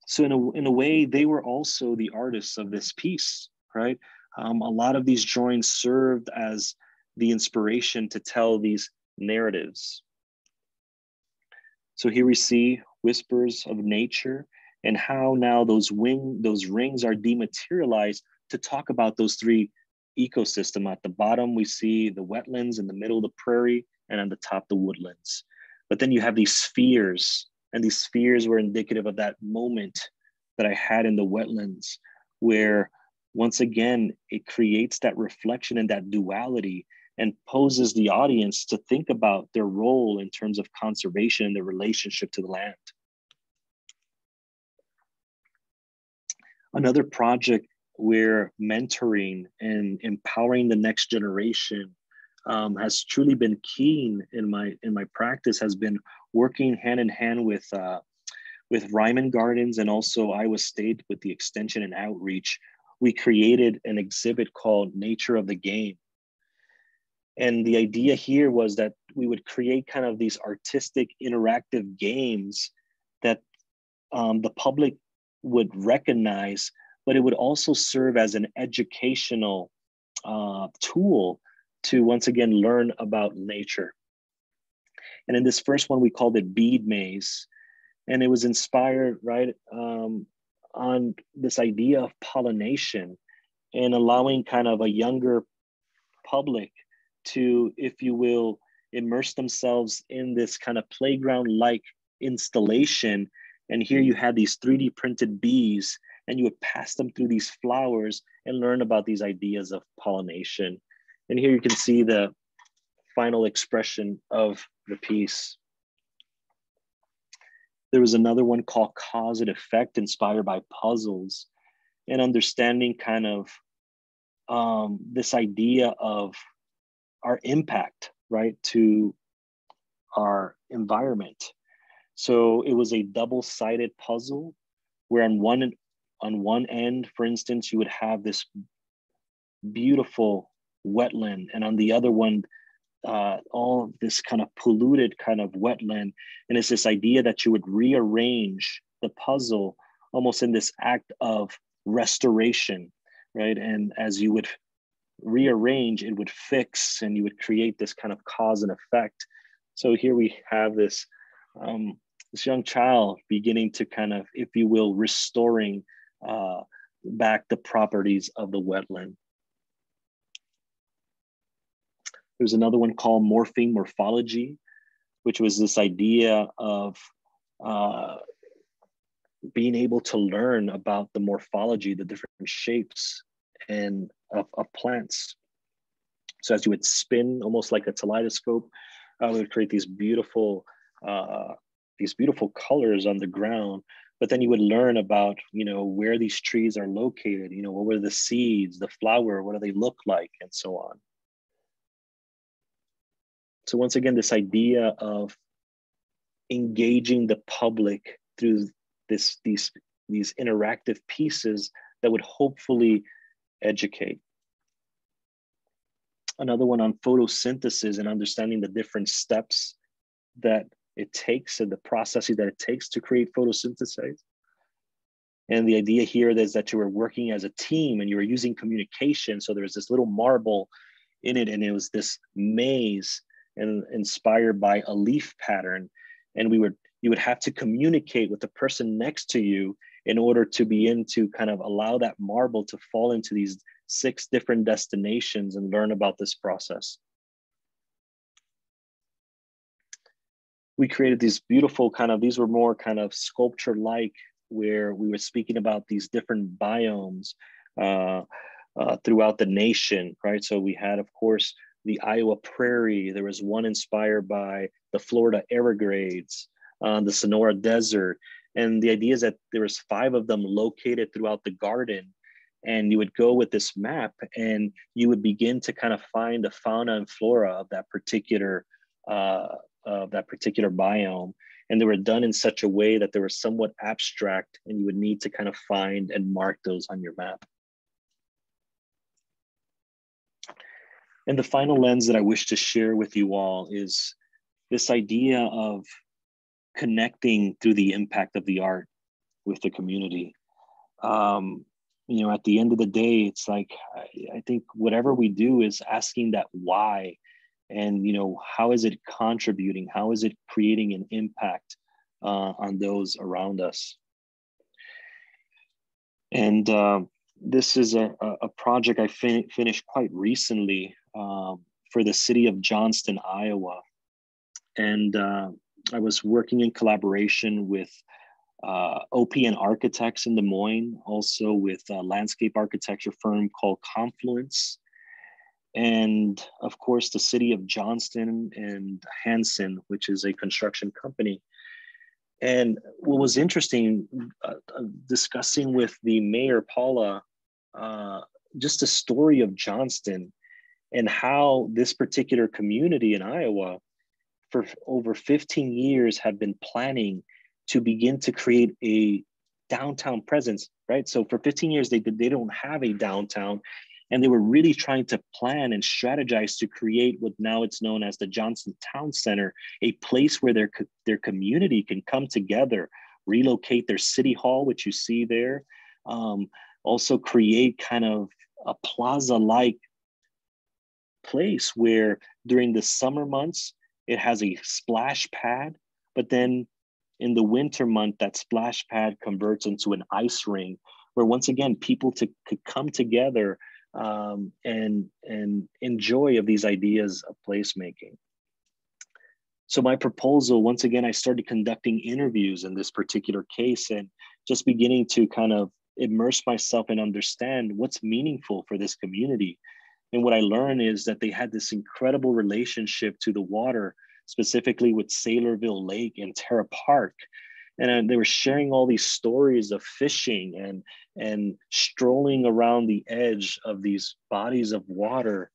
So in a way, they were also the artists of this piece, right? A lot of these drawings served as the inspiration to tell these narratives. So here we see Whispers of Nature and how now those rings are dematerialized to talk about those three ecosystems. At the bottom, we see the wetlands, in the middle, the prairie, and on the top, the woodlands. But then you have these spheres, and these spheres were indicative of that moment that I had in the wetlands, where once again, it creates that reflection and that duality and poses the audience to think about their role in terms of conservation and their relationship to the land. Another project where mentoring and empowering the next generation has truly been keen in my practice has been working hand in hand with Ryman Gardens and also Iowa State with the extension and outreach. We created an exhibit called Nature of the Game. And the idea here was that we would create kind of these artistic interactive games that the public would recognize, but it would also serve as an educational tool to once again learn about nature. And in this first one, we called it Bead Maze. And it was inspired, right, on this idea of pollination and allowing kind of a younger public to, if you will, immerse themselves in this kind of playground-like installation. And here you had these 3D printed bees, and you would pass them through these flowers and learn about these ideas of pollination. And here you can see the final expression of the piece. There was another one called Cause and Effect, inspired by puzzles and understanding kind of this idea of our impact, right, to our environment. So it was a double-sided puzzle where on one end, for instance, you would have this beautiful wetland, and on the other one, all this kind of polluted kind of wetland. And it's this idea that you would rearrange the puzzle almost in this act of restoration, right? And as you would rearrange, it would fix, and you would create this kind of cause and effect. So here we have this, this young child beginning to kind of, if you will, restoring back the properties of the wetland. There's another one called Morphine Morphology, which was this idea of being able to learn about the morphology, the different shapes and of plants. So as you would spin almost like a kaleidoscope, we would create these beautiful colors on the ground. But then you would learn about, you know, where these trees are located, you know, what were the seeds, the flower, what do they look like, and so on. So once again, this idea of engaging the public through these interactive pieces that would hopefully educate. another one on photosynthesis and understanding the different steps that it takes and the processes that it takes to create photosynthesis. And the idea here is that you were working as a team and you were using communication. So there was this little marble in it, and it was this maze and inspired by a leaf pattern. And you would have to communicate with the person next to you in order to begin to kind of allow that marble to fall into these 6 different destinations and learn about this process. We created these beautiful these were more kind of sculpture-like, where we were speaking about these different biomes throughout the nation, right? So we had, of course, the Iowa Prairie. There was one inspired by the Florida Everglades, the Sonora Desert. And the idea is that there was 5 of them located throughout the garden. And you would go with this map and you would begin to kind of find the fauna and flora of that particular biome. And they were done in such a way that they were somewhat abstract, and you would need to kind of find and mark those on your map. And the final lens that I wish to share with you all is this idea of connecting through the impact of the art with the community. You know, at the end of the day, it's like, I think whatever we do is asking that why. And, you know, how is it contributing? How is it creating an impact on those around us? And this is a project I finished quite recently for the city of Johnston, Iowa. And I was working in collaboration with OPN architects in Des Moines, also with a landscape architecture firm called Confluence. And of course, the city of Johnston and Hanson, which is a construction company. And what was interesting, discussing with the mayor, Paula, just the story of Johnston and how this particular community in Iowa for over 15 years have been planning to begin to create a downtown presence, right? So for 15 years, they don't have a downtown. And they were really trying to plan and strategize to create what now it's known as the Johnston Town Center, a place where their community can come together, relocate their city hall, which you see there, also create kind of a plaza-like place where during the summer months, it has a splash pad, but then in the winter month, that splash pad converts into an ice ring where once again, people could come together and enjoy of these ideas of placemaking. So my proposal, once again, I started conducting interviews in this particular case and just beginning to kind of immerse myself and understand what's meaningful for this community. And what I learned is that they had this incredible relationship to the water, specifically with Saylorville Lake and Terra Park. And they were sharing all these stories of fishing and strolling around the edge of these bodies of water.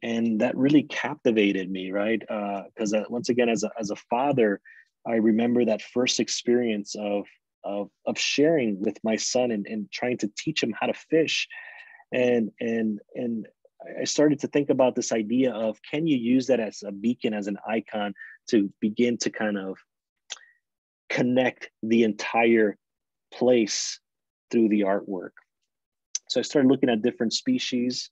And that really captivated me, right? Because once again, as a father, I remember that first experience of sharing with my son and trying to teach him how to fish. And I started to think about this idea of, can you use that as a beacon, as an icon to begin to kind of connect the entire place through the artwork? So I started looking at different species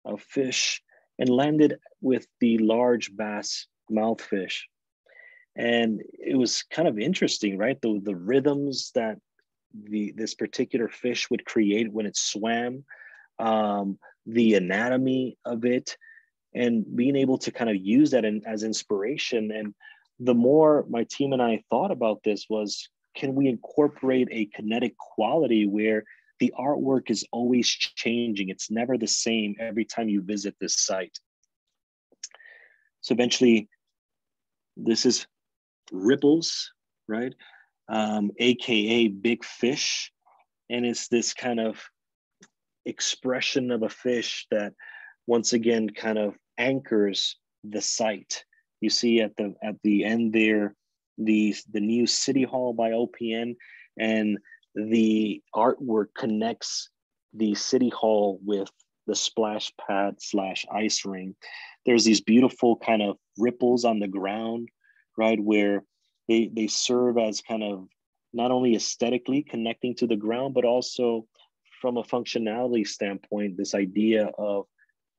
of fish and landed with the large bass mouthfish. And it was kind of interesting, right? The rhythms that this particular fish would create when it swam, the anatomy of it, and being able to kind of use that as inspiration. And the more my team and I thought about this was, can we incorporate a kinetic quality where the artwork is always changing? It's never the same every time you visit this site. So eventually, this is ripples, right? AKA big fish. And it's this kind of expression of a fish that once again kind of anchors the site. You see at the end there, the new City Hall by OPN, and the artwork connects the City Hall with the splash pad / ice ring. There's these beautiful kind of ripples on the ground, right? Where they serve as kind of not only aesthetically connecting to the ground, but also from a functionality standpoint, this idea of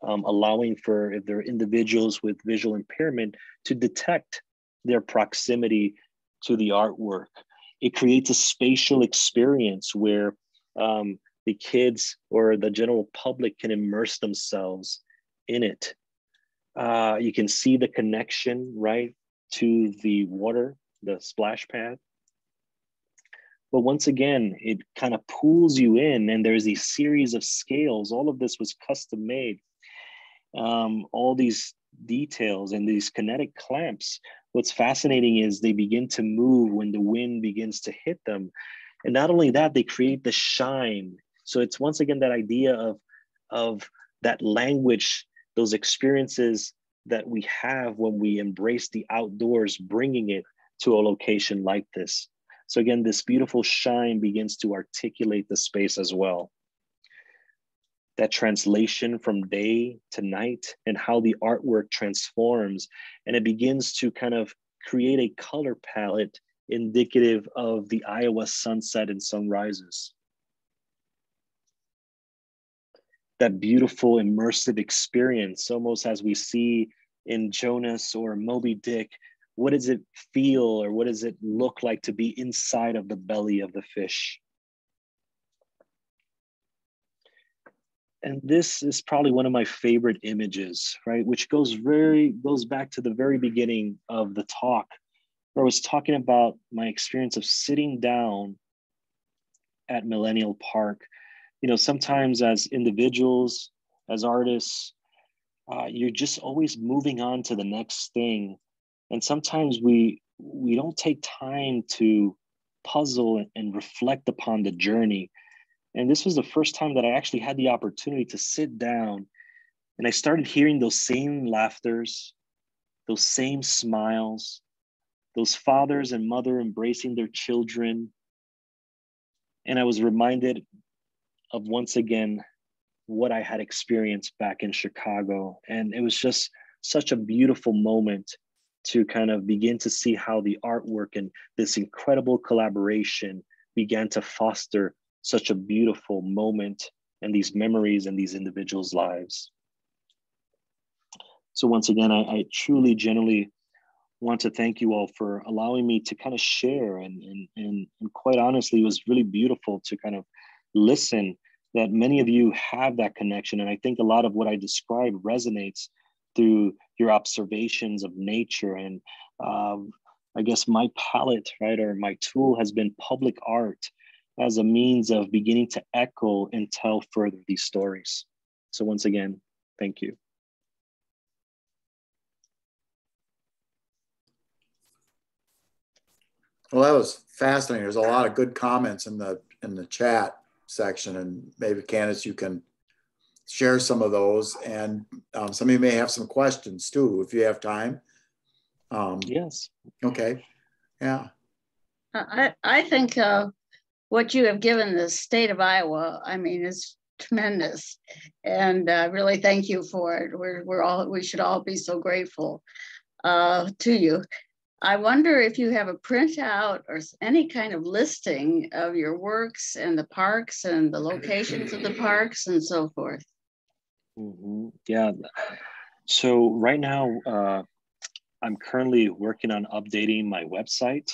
allowing for, if there are individuals with visual impairment, to detect their proximity to the artwork. It creates a spatial experience where the kids or the general public can immerse themselves in it. You can see the connection, right, to the water, the splash pad. But once again, it kind of pulls you in, and there's these series of scales. All of this was custom made. All these details and these kinetic clamps. What's fascinating is they begin to move when the wind begins to hit them. And not only that, they create the shine. So it's once again that idea of that language, those experiences that we have when we embrace the outdoors, bringing it to a location like this. So again, this beautiful shine begins to articulate the space as well. That translation from day to night and how the artwork transforms, and it begins to kind of create a color palette indicative of the Iowa sunset and sunrises. That beautiful immersive experience, almost as we see in Jonas or Moby Dick. What does it feel, or what does it look like to be inside of the belly of the fish? And this is probably one of my favorite images, right? Which goes back to the very beginning of the talk, where I was talking about my experience of sitting down at Millennial Park. You know, sometimes as individuals, as artists, you're just always moving on to the next thing. And sometimes we don't take time to puzzle and reflect upon the journey. And this was the first time that I actually had the opportunity to sit down, and I started hearing those same laughters, those same smiles, those fathers and mother embracing their children. And I was reminded of, once again, what I had experienced back in Chicago. And it was just such a beautiful moment to kind of begin to see how the artwork and this incredible collaboration began to foster such a beautiful moment and these memories in these individuals' lives. So once again, I truly, genuinely want to thank you all for allowing me to kind of share. And quite honestly, it was really beautiful to kind of listen that many of you have that connection. And I think a lot of what I described resonates through your observations of nature. And I guess my palette, right, or my tool has been public art as a means of beginning to echo and tell further these stories. So once again, thank you. Well, that was fascinating. There's a lot of good comments in the chat section, and maybe Candace, you can share some of those, and some of you may have some questions too, if you have time. Yes. Okay. Yeah. I think what you have given the state of Iowa, I mean, is tremendous, and really thank you for it. We should all be so grateful to you. I wonder if you have a printout or any kind of listing of your works and the parks and the locations of the parks and so forth. Mm-hmm. Yeah. So right now, I'm currently working on updating my website,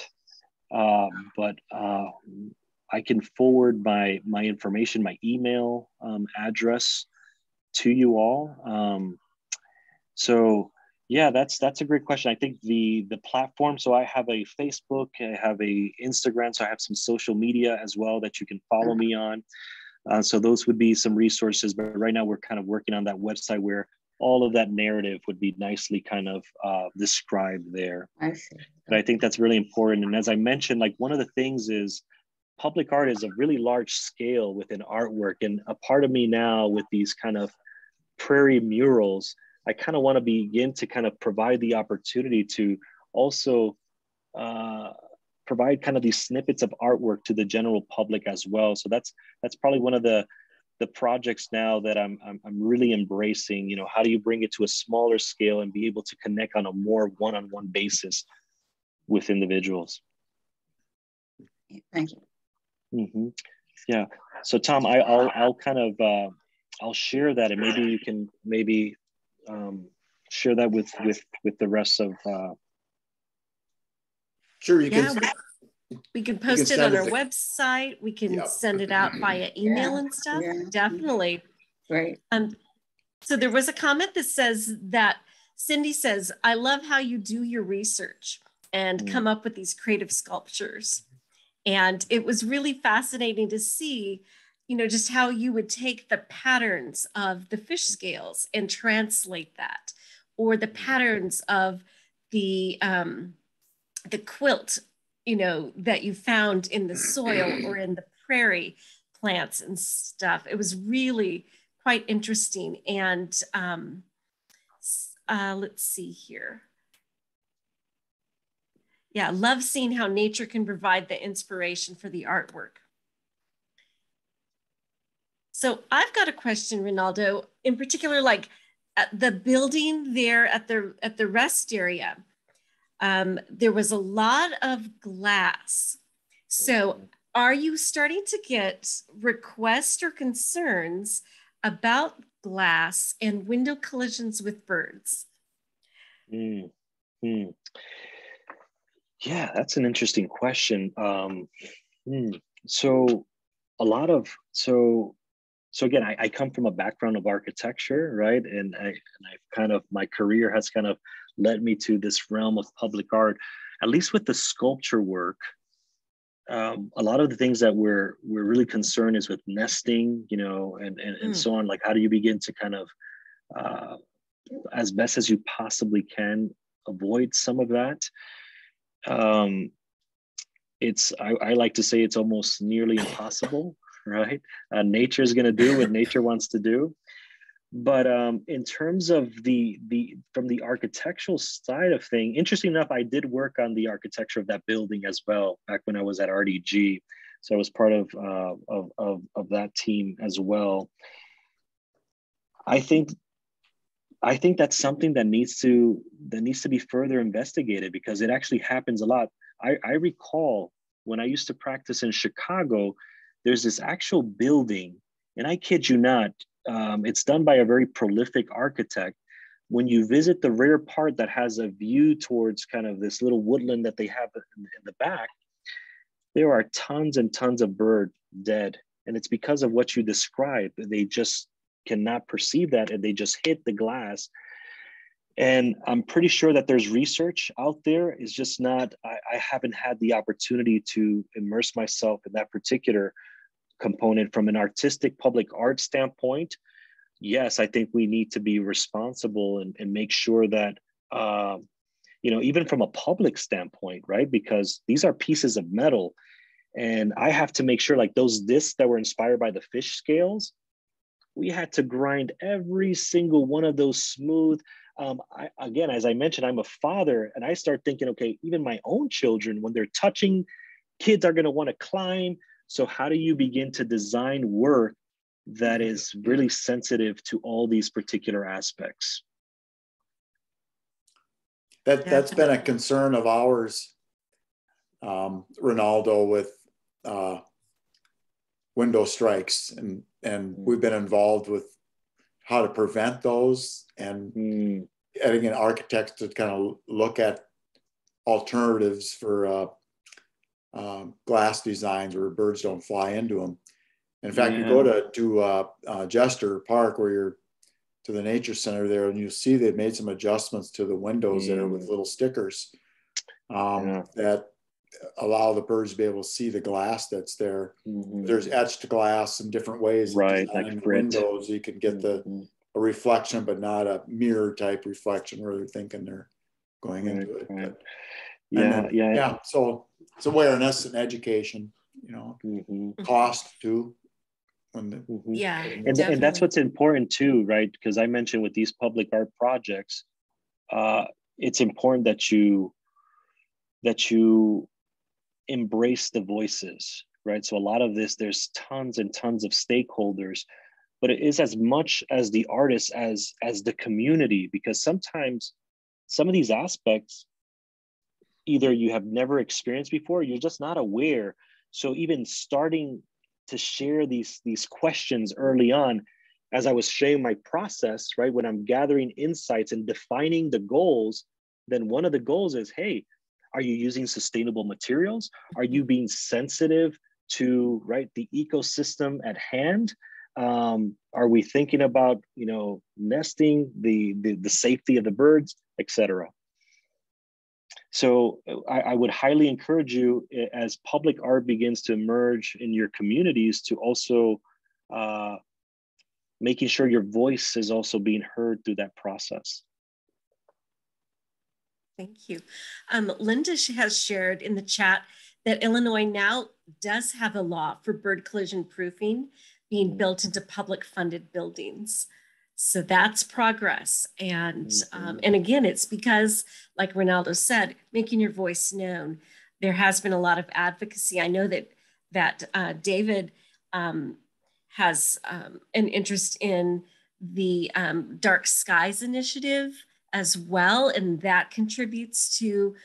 but I can forward my information, my email address to you all. So yeah, that's a great question. I think the platform, so I have a Facebook, I have a Instagram, so I have some social media as well that you can follow me on. So those would be some resources, but right now we're kind of working on that website where all of that narrative would be nicely kind of described there. I see. But I think that's really important. And as I mentioned, like one of the things is public art is a really large scale within artwork. And a part of me now with these kind of prairie murals, I kind of want to begin to kind of provide the opportunity to also provide kind of these snippets of artwork to the general public as well. So that's probably one of the the projects now that I'm really embracing, you know, how do you bring it to a smaller scale and be able to connect on a more one-on-one basis with individuals? Thank you. Yeah. So Tom, I'll kind of I'll share that, and maybe you can share that with the rest of. Sure, you can. We can post it on our website. We can send it out via email and stuff. Yeah. Definitely. Great. So there was a comment that says that Cindy says, I love how you do your research and come up with these creative sculptures. And it was really fascinating to see, you know, just how you would take the patterns of the fish scales and translate that, or the patterns of the quilt, you know, that you found in the soil or in the prairie plants and stuff. It was really quite interesting. And let's see here. Yeah, love seeing how nature can provide the inspiration for the artwork. So I've got a question, Reinaldo, in particular, like at the building there at the rest area. There was a lot of glass. So are you starting to get requests or concerns about glass and window collisions with birds? Yeah, that's an interesting question. So a lot of, so again, I come from a background of architecture, right? And I've kind of, my career has kind of led me to this realm of public art, at least with the sculpture work. A lot of the things that we're really concerned is with nesting, you know, and so on. Like, how do you begin to kind of, as best as you possibly can, avoid some of that? I like to say it's almost nearly impossible, right? Nature is going to do what nature wants to do. But in terms of from the architectural side of thing, interesting enough, I did work on the architecture of that building as well back when I was at RDG. So I was part of that team as well. I think that's something that needs to be further investigated, because it actually happens a lot. I recall when I used to practice in Chicago, there's this actual building, and I kid you not, it's done by a very prolific architect. When you visit the rear part that has a view towards kind of this little woodland that they have in the back, there are tons and tons of bird dead. And it's because of what you described. They just cannot perceive that, and they just hit the glass. And I'm pretty sure that there's research out there. It's just not, I haven't had the opportunity to immerse myself in that particular component. From an artistic public art standpoint, yes, I think we need to be responsible and make sure that, you know, even from a public standpoint, right? Because these are pieces of metal, and I have to make sure, like those discs that were inspired by the fish scales, we had to grind every single one of those smooth. Again, as I mentioned, I'm a father, and I start thinking, okay, even my own children, when they're touching, kids are going to want to climb. So how do you begin to design work that is really sensitive to all these particular aspects? That's been a concern of ours, Reinaldo, with window strikes, and we've been involved with how to prevent those, and getting an architect to kind of look at alternatives for glass designs where birds don't fly into them. In fact, you go to Jester Park, where you're to the nature center there, and you see they've made some adjustments to the windows there with little stickers that allow the birds to be able to see the glass that's there. There's etched glass in different ways, right? Like windows, you can get a reflection, but not a mirror type reflection where they're thinking they're going into it. But, yeah. So it's awareness and education, you know, cost too. And that's what's important too, right? Because I mentioned with these public art projects, it's important that you embrace the voices, right? So a lot of this, there's tons and tons of stakeholders but it is as much as the artist as the community, because sometimes some of these aspects, either you have never experienced before, you're just not aware. So even starting to share these questions early on, as I was sharing my process, right, when I'm gathering insights and defining the goals, then one of the goals is, hey, are you using sustainable materials? Are you being sensitive to, right, the ecosystem at hand? Are we thinking about, you know, nesting, the safety of the birds, etc.? So I would highly encourage you, as public art begins to emerge in your communities, to also making sure your voice is also being heard through that process. Thank you. Linda has shared in the chat that Illinois now does have a law for bird collision proofing being built into public funded buildings. So that's progress. And, and again, it's because, like Reinaldo said, making your voice known. There has been a lot of advocacy. I know that David has an interest in the Dark Skies Initiative as well, and that contributes to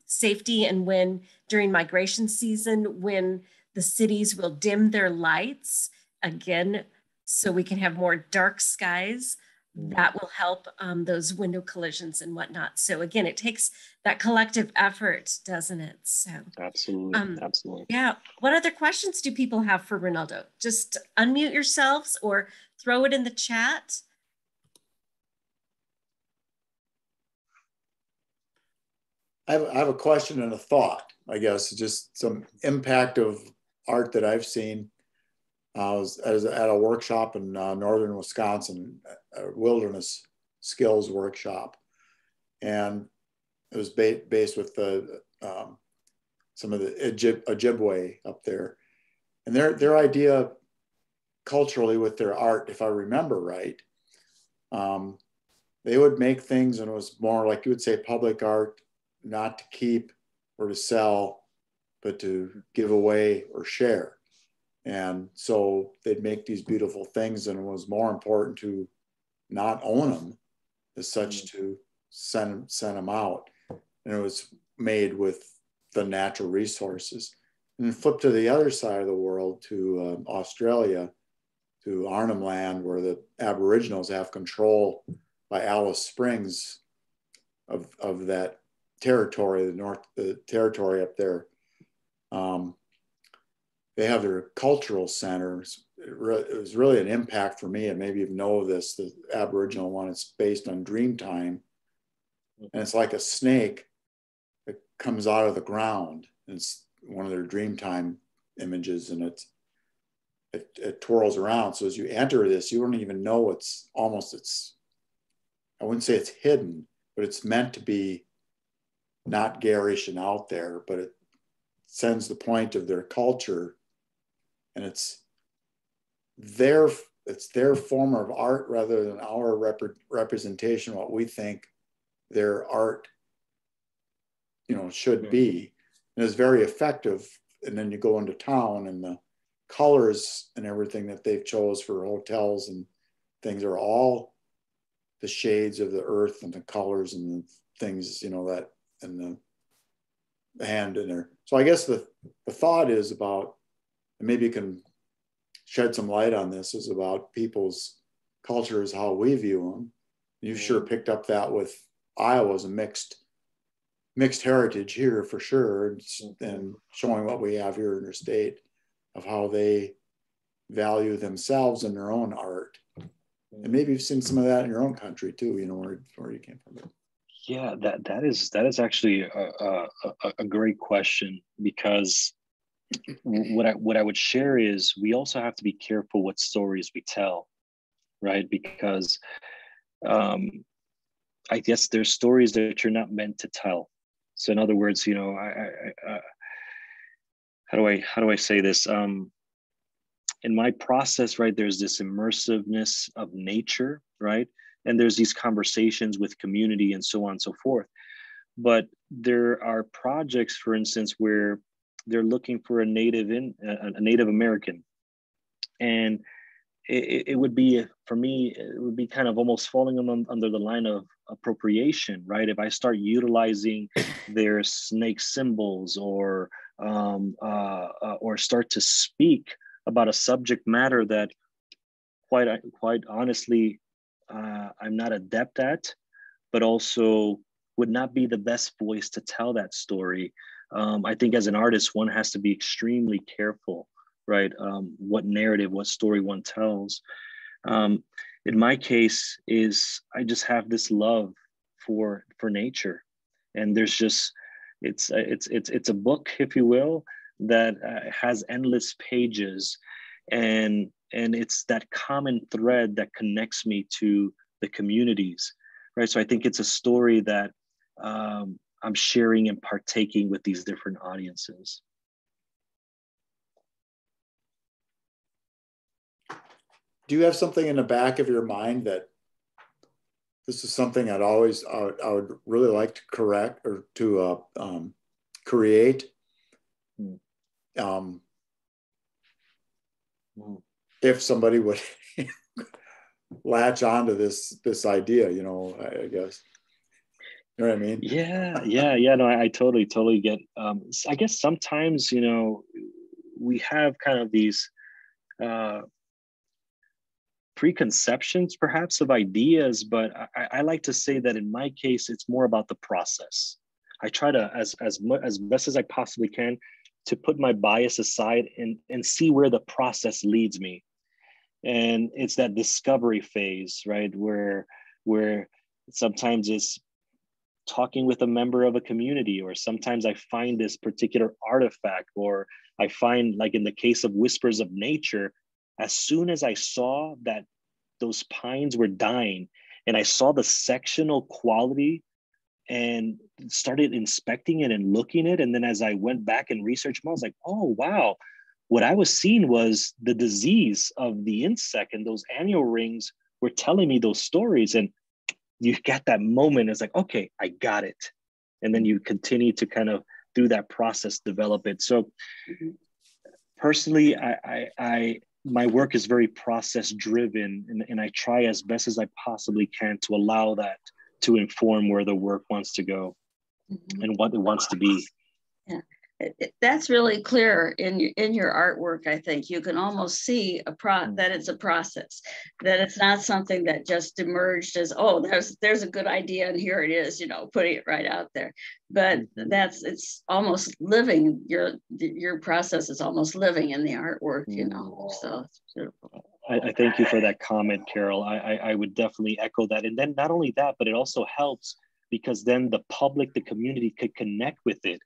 safety. And when during migration season, when the cities will dim their lights, again, so we can have more dark skies, that will help those window collisions and whatnot. So again, it takes that collective effort, doesn't it? So absolutely, absolutely. Yeah. What other questions do people have for Reinaldo? Just unmute yourselves or throw it in the chat. I have a question and a thought, I guess, just some impact of art that I've seen. I was at a workshop in northern Wisconsin, a wilderness skills workshop, and it was based with some of the Ojibwe up there, and their idea culturally with their art, if I remember right, they would make things, and it was more like you would say public art, not to keep or to sell, but to give away or share. And so they'd make these beautiful things, and it was more important to not own them as such, to send them out. And it was made with the natural resources. And then flip to the other side of the world, to Australia, to Arnhem Land, where the Aboriginals have control by Alice Springs of that territory, the territory up there. They have their cultural centers. It was really an impact for me, and maybe you know this, the Aboriginal one. It's based on Dreamtime, and it's like a snake that comes out of the ground. It's one of their Dreamtime images, and it twirls around. So as you enter this, you don't even know I wouldn't say it's hidden, but it's meant to be not garish and out there, but it sends the point of their culture. And it's their form of art rather than our representation of what we think their art, should be. And it's very effective. And then you go into town, and the colors and everything that they've chose for hotels and things are all the shades of the earth and the colors and the things, that, and the hand in there. So I guess the thought is about, and maybe you can shed some light on this, is about people's cultures, how we view them. You've sure picked up that with Iowa's a mixed heritage here for sure, and showing what we have here in our state of how they value themselves and their own art. And maybe you've seen some of that in your own country too, where you came from. Yeah, that is actually a great question, because what I would share is we also have to be careful what stories we tell, right? Because I guess there's stories that you're not meant to tell. So in other words, how do I say this? In my process, right, there's this immersiveness of nature, right? And there's these conversations with community and so on and so forth. But there are projects, for instance, where they're looking for a Native American, and it would be, for me, it would be kind of almost falling under the line of appropriation, right? If I start utilizing their snake symbols or start to speak about a subject matter that quite honestly, I'm not adept at, but also would not be the best voice to tell that story. I think as an artist, one has to be extremely careful, right? What narrative, what story one tells. In my case, I just have this love for nature, and there's just it's a book, if you will, that has endless pages, and it's that common thread that connects me to the communities, right? So I think it's a story that I'm sharing and partaking with these different audiences. Do you have something in the back of your mind that this is something I would really like to correct or to create? If somebody would latch onto this idea, you know, I guess. You know what I mean? Yeah. No, I totally get. I guess sometimes, you know, we have kind of these preconceptions, perhaps, of ideas, but I like to say that in my case, it's more about the process. I try to, as best as I possibly can, to put my bias aside and see where the process leads me. And it's that discovery phase, right? Where sometimes it's talking with a member of a community, or sometimes I find this particular artifact, or I find, like in the case of Whispers of Nature, as soon as I saw that those pines were dying and I saw the sectional quality and started inspecting it and looking at it, and then as I went back and researched more, I was like, oh, wow. What I was seeing was the disease of the insect, and those annual rings were telling me those stories. And you got that moment, it's like, okay, I got it. And then you continue to kind of, through that process, develop it. So personally, my work is very process driven, and I try as best as I possibly can to allow that to inform where the work wants to go and what it wants to be. Yeah. That's really clear in your artwork. I think you can almost see that it's a process, that it's not something that just emerged as, oh, there's a good idea and here it is, you know, putting it right out there. But it's almost living. Your process is almost living in the artwork, you know. So it's beautiful. I thank you for that comment, Carol. I would definitely echo that. And then not only that, but it also helps because then the public, the community could connect with it,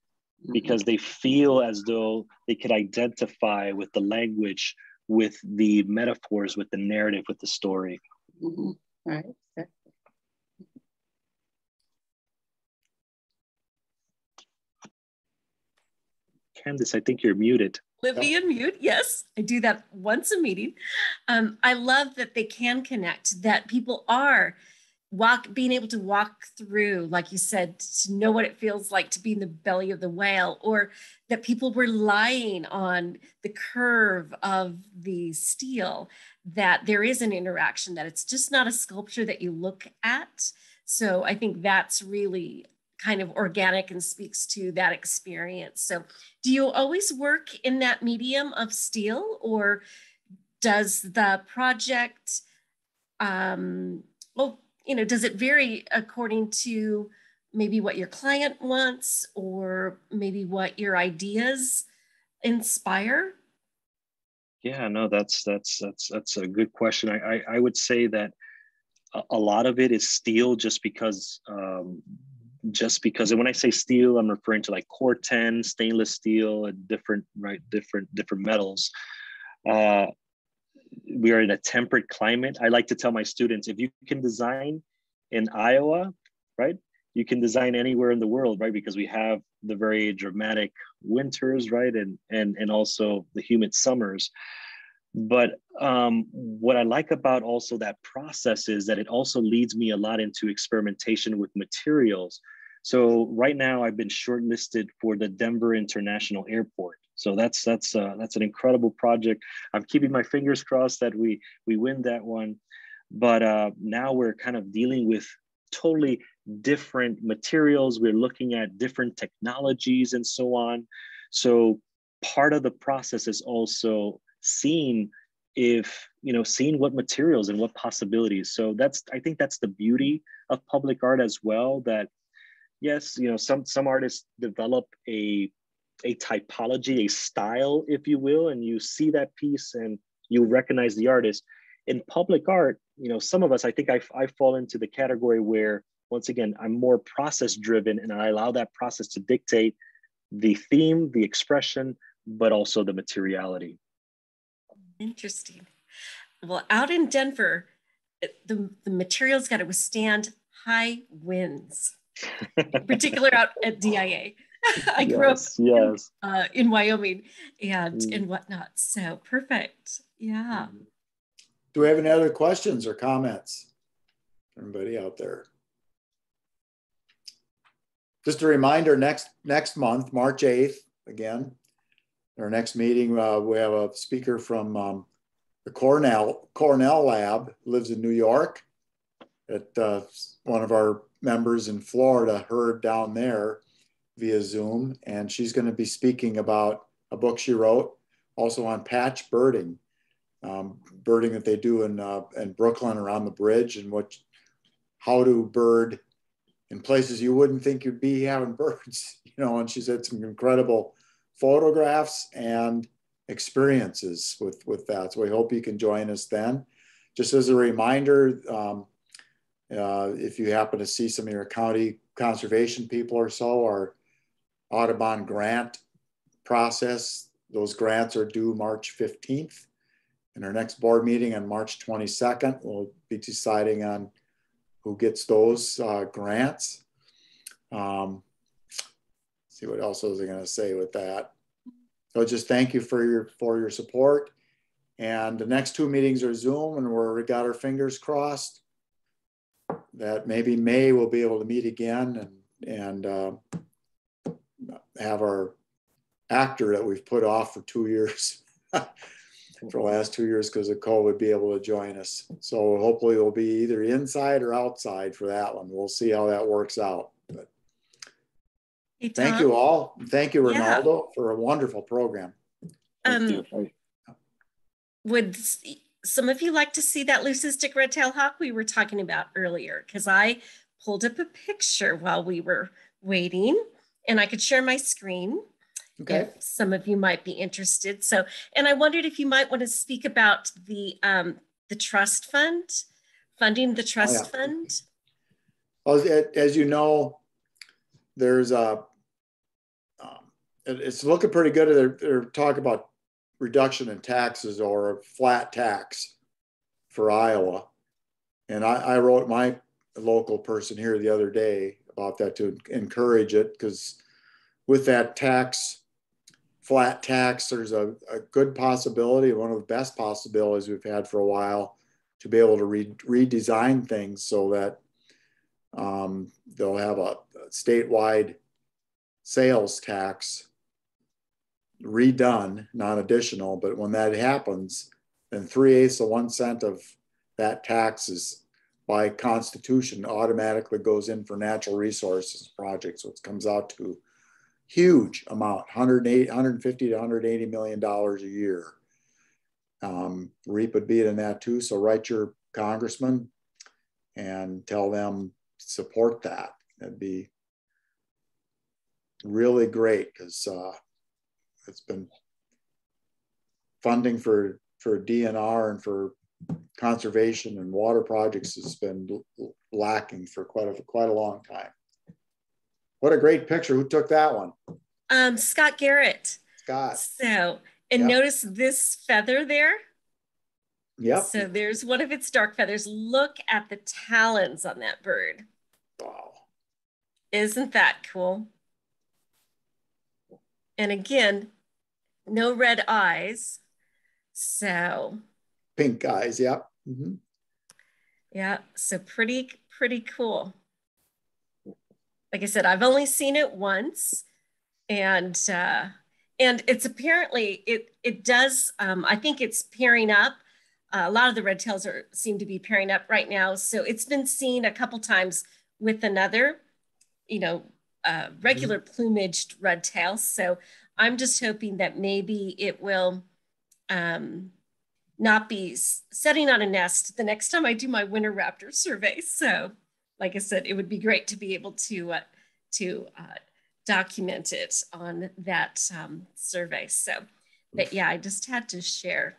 because they feel as though they could identify with the language, with the metaphors, with the narrative, with the story. Right. Candace, I think you're muted. Olivia, mute. Yes, I do that once a meeting. I love that they can connect, that people are being able to walk through, like you said, to know what it feels like to be in the belly of the whale, or that people were lying on the curve of the steel, that there is an interaction, that it's just not a sculpture that you look at. So I think that's really kind of organic and speaks to that experience. So do you always work in that medium of steel, or does the project, does it vary according to maybe what your client wants, or maybe what your ideas inspire? Yeah, no, that's a good question. I would say that a lot of it is steel, just because, and when I say steel, I'm referring to like Corten, stainless steel, and different metals. We are in a temperate climate. I like to tell my students, if you can design in Iowa, right, you can design anywhere in the world, right? Because we have the very dramatic winters, right? And also the humid summers. But what I like about also that process is that it also leads me a lot into experimentation with materials. So right now I've been shortlisted for the Denver International Airport. So that's an incredible project. I'm keeping my fingers crossed that we win that one. But now we're kind of dealing with totally different materials. We're looking at different technologies and so on. So part of the process is also seeing what materials and what possibilities. So I think that's the beauty of public art as well, that yes, some artists develop a typology, a style, if you will, and you see that piece and you recognize the artist. In public art, some of us, I think I fall into the category where, once again, I'm more process driven and I allow that process to dictate the theme, the expression, but also the materiality. Interesting. Well, out in Denver, the materials got to withstand high winds, in particular out at DIA. I grew up in Wyoming and whatnot. So perfect. Yeah. Do we have any other questions or comments? Everybody out there? Just a reminder, next month, March 8th, again, our next meeting, we have a speaker from the Cornell Lab, lives in New York, at one of our members in Florida heard down there via Zoom, and she's going to be speaking about a book she wrote, also on patch birding, birding that they do in Brooklyn around the bridge, and how to bird in places you wouldn't think you'd be having birds, and she's had some incredible photographs and experiences with that. So we hope you can join us then. Just as a reminder, if you happen to see some of your county conservation people or so, our Audubon grant process, those grants are due March 15th. In our next board meeting on March 22nd, we'll be deciding on who gets those grants. See what else was I going to say with that. So just thank you for your support. And the next two meetings are Zoom, and we got our fingers crossed that maybe May we'll be able to meet again and have our actor that we've put off for 2 years for the last 2 years because of COVID be able to join us. So hopefully we'll be either inside or outside for that one. We'll see how that works out. But hey, thank you all. Thank you, Reinaldo, for a wonderful program. Would some of you like to see that leucistic red-tailed hawk we were talking about earlier? Because I pulled up a picture while we were waiting, and I could share my screen. Okay. If some of you might be interested. So, and I wondered if you might want to speak about the trust fund, funding the trust fund. Well, as you know, there's it's looking pretty good. They're talking about reduction in taxes or a flat tax for Iowa. And I wrote my local person here the other day about that to encourage it, because with that flat tax, there's a good possibility, one of the best possibilities we've had for a while, to be able to redesign things so that they'll have a statewide sales tax redone, not additional. But when that happens, then 3/8 of 1 cent of that tax is, by constitution, automatically goes in for natural resources projects. So it comes out to huge amount, $150 to $180 million a year. REAP would be in that too. So write your congressman and tell them support that. That'd be really great, because it's been funding for DNR and for conservation and water projects has been lacking for quite a long time. What a great picture. Who took that one? Scott Garrett. Scott. So, and notice this feather there. Yep. So there's one of its dark feathers. Look at the talons on that bird. Wow. Isn't that cool? And again, no red eyes. So. Pink eyes, yep. Yeah, so pretty cool. like I said, I've only seen it once, and it's apparently it does. I think it's pairing up. A lot of the red tails seem to be pairing up right now, so it's been seen a couple times with another, regular plumaged red tail. So I'm just hoping that maybe it will not be setting on a nest the next time I do my winter raptor survey. So, like I said, it would be great to be able to document it on that survey. So, but yeah, I just had to share.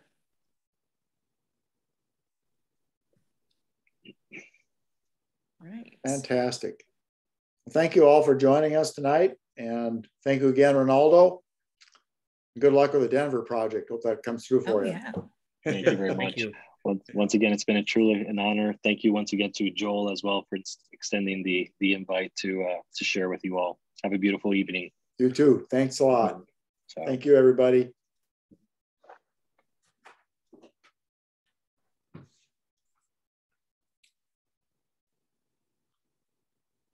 Right. Fantastic. Thank you all for joining us tonight. And thank you again, Reinaldo. Good luck with the Denver project. Hope that comes through for you. Yeah. Thank you very much. Once again, it's been truly an honor. Thank you once again to Joel as well for extending the invite to share with you all. Have a beautiful evening. You too. Thanks a lot. Thank you, everybody.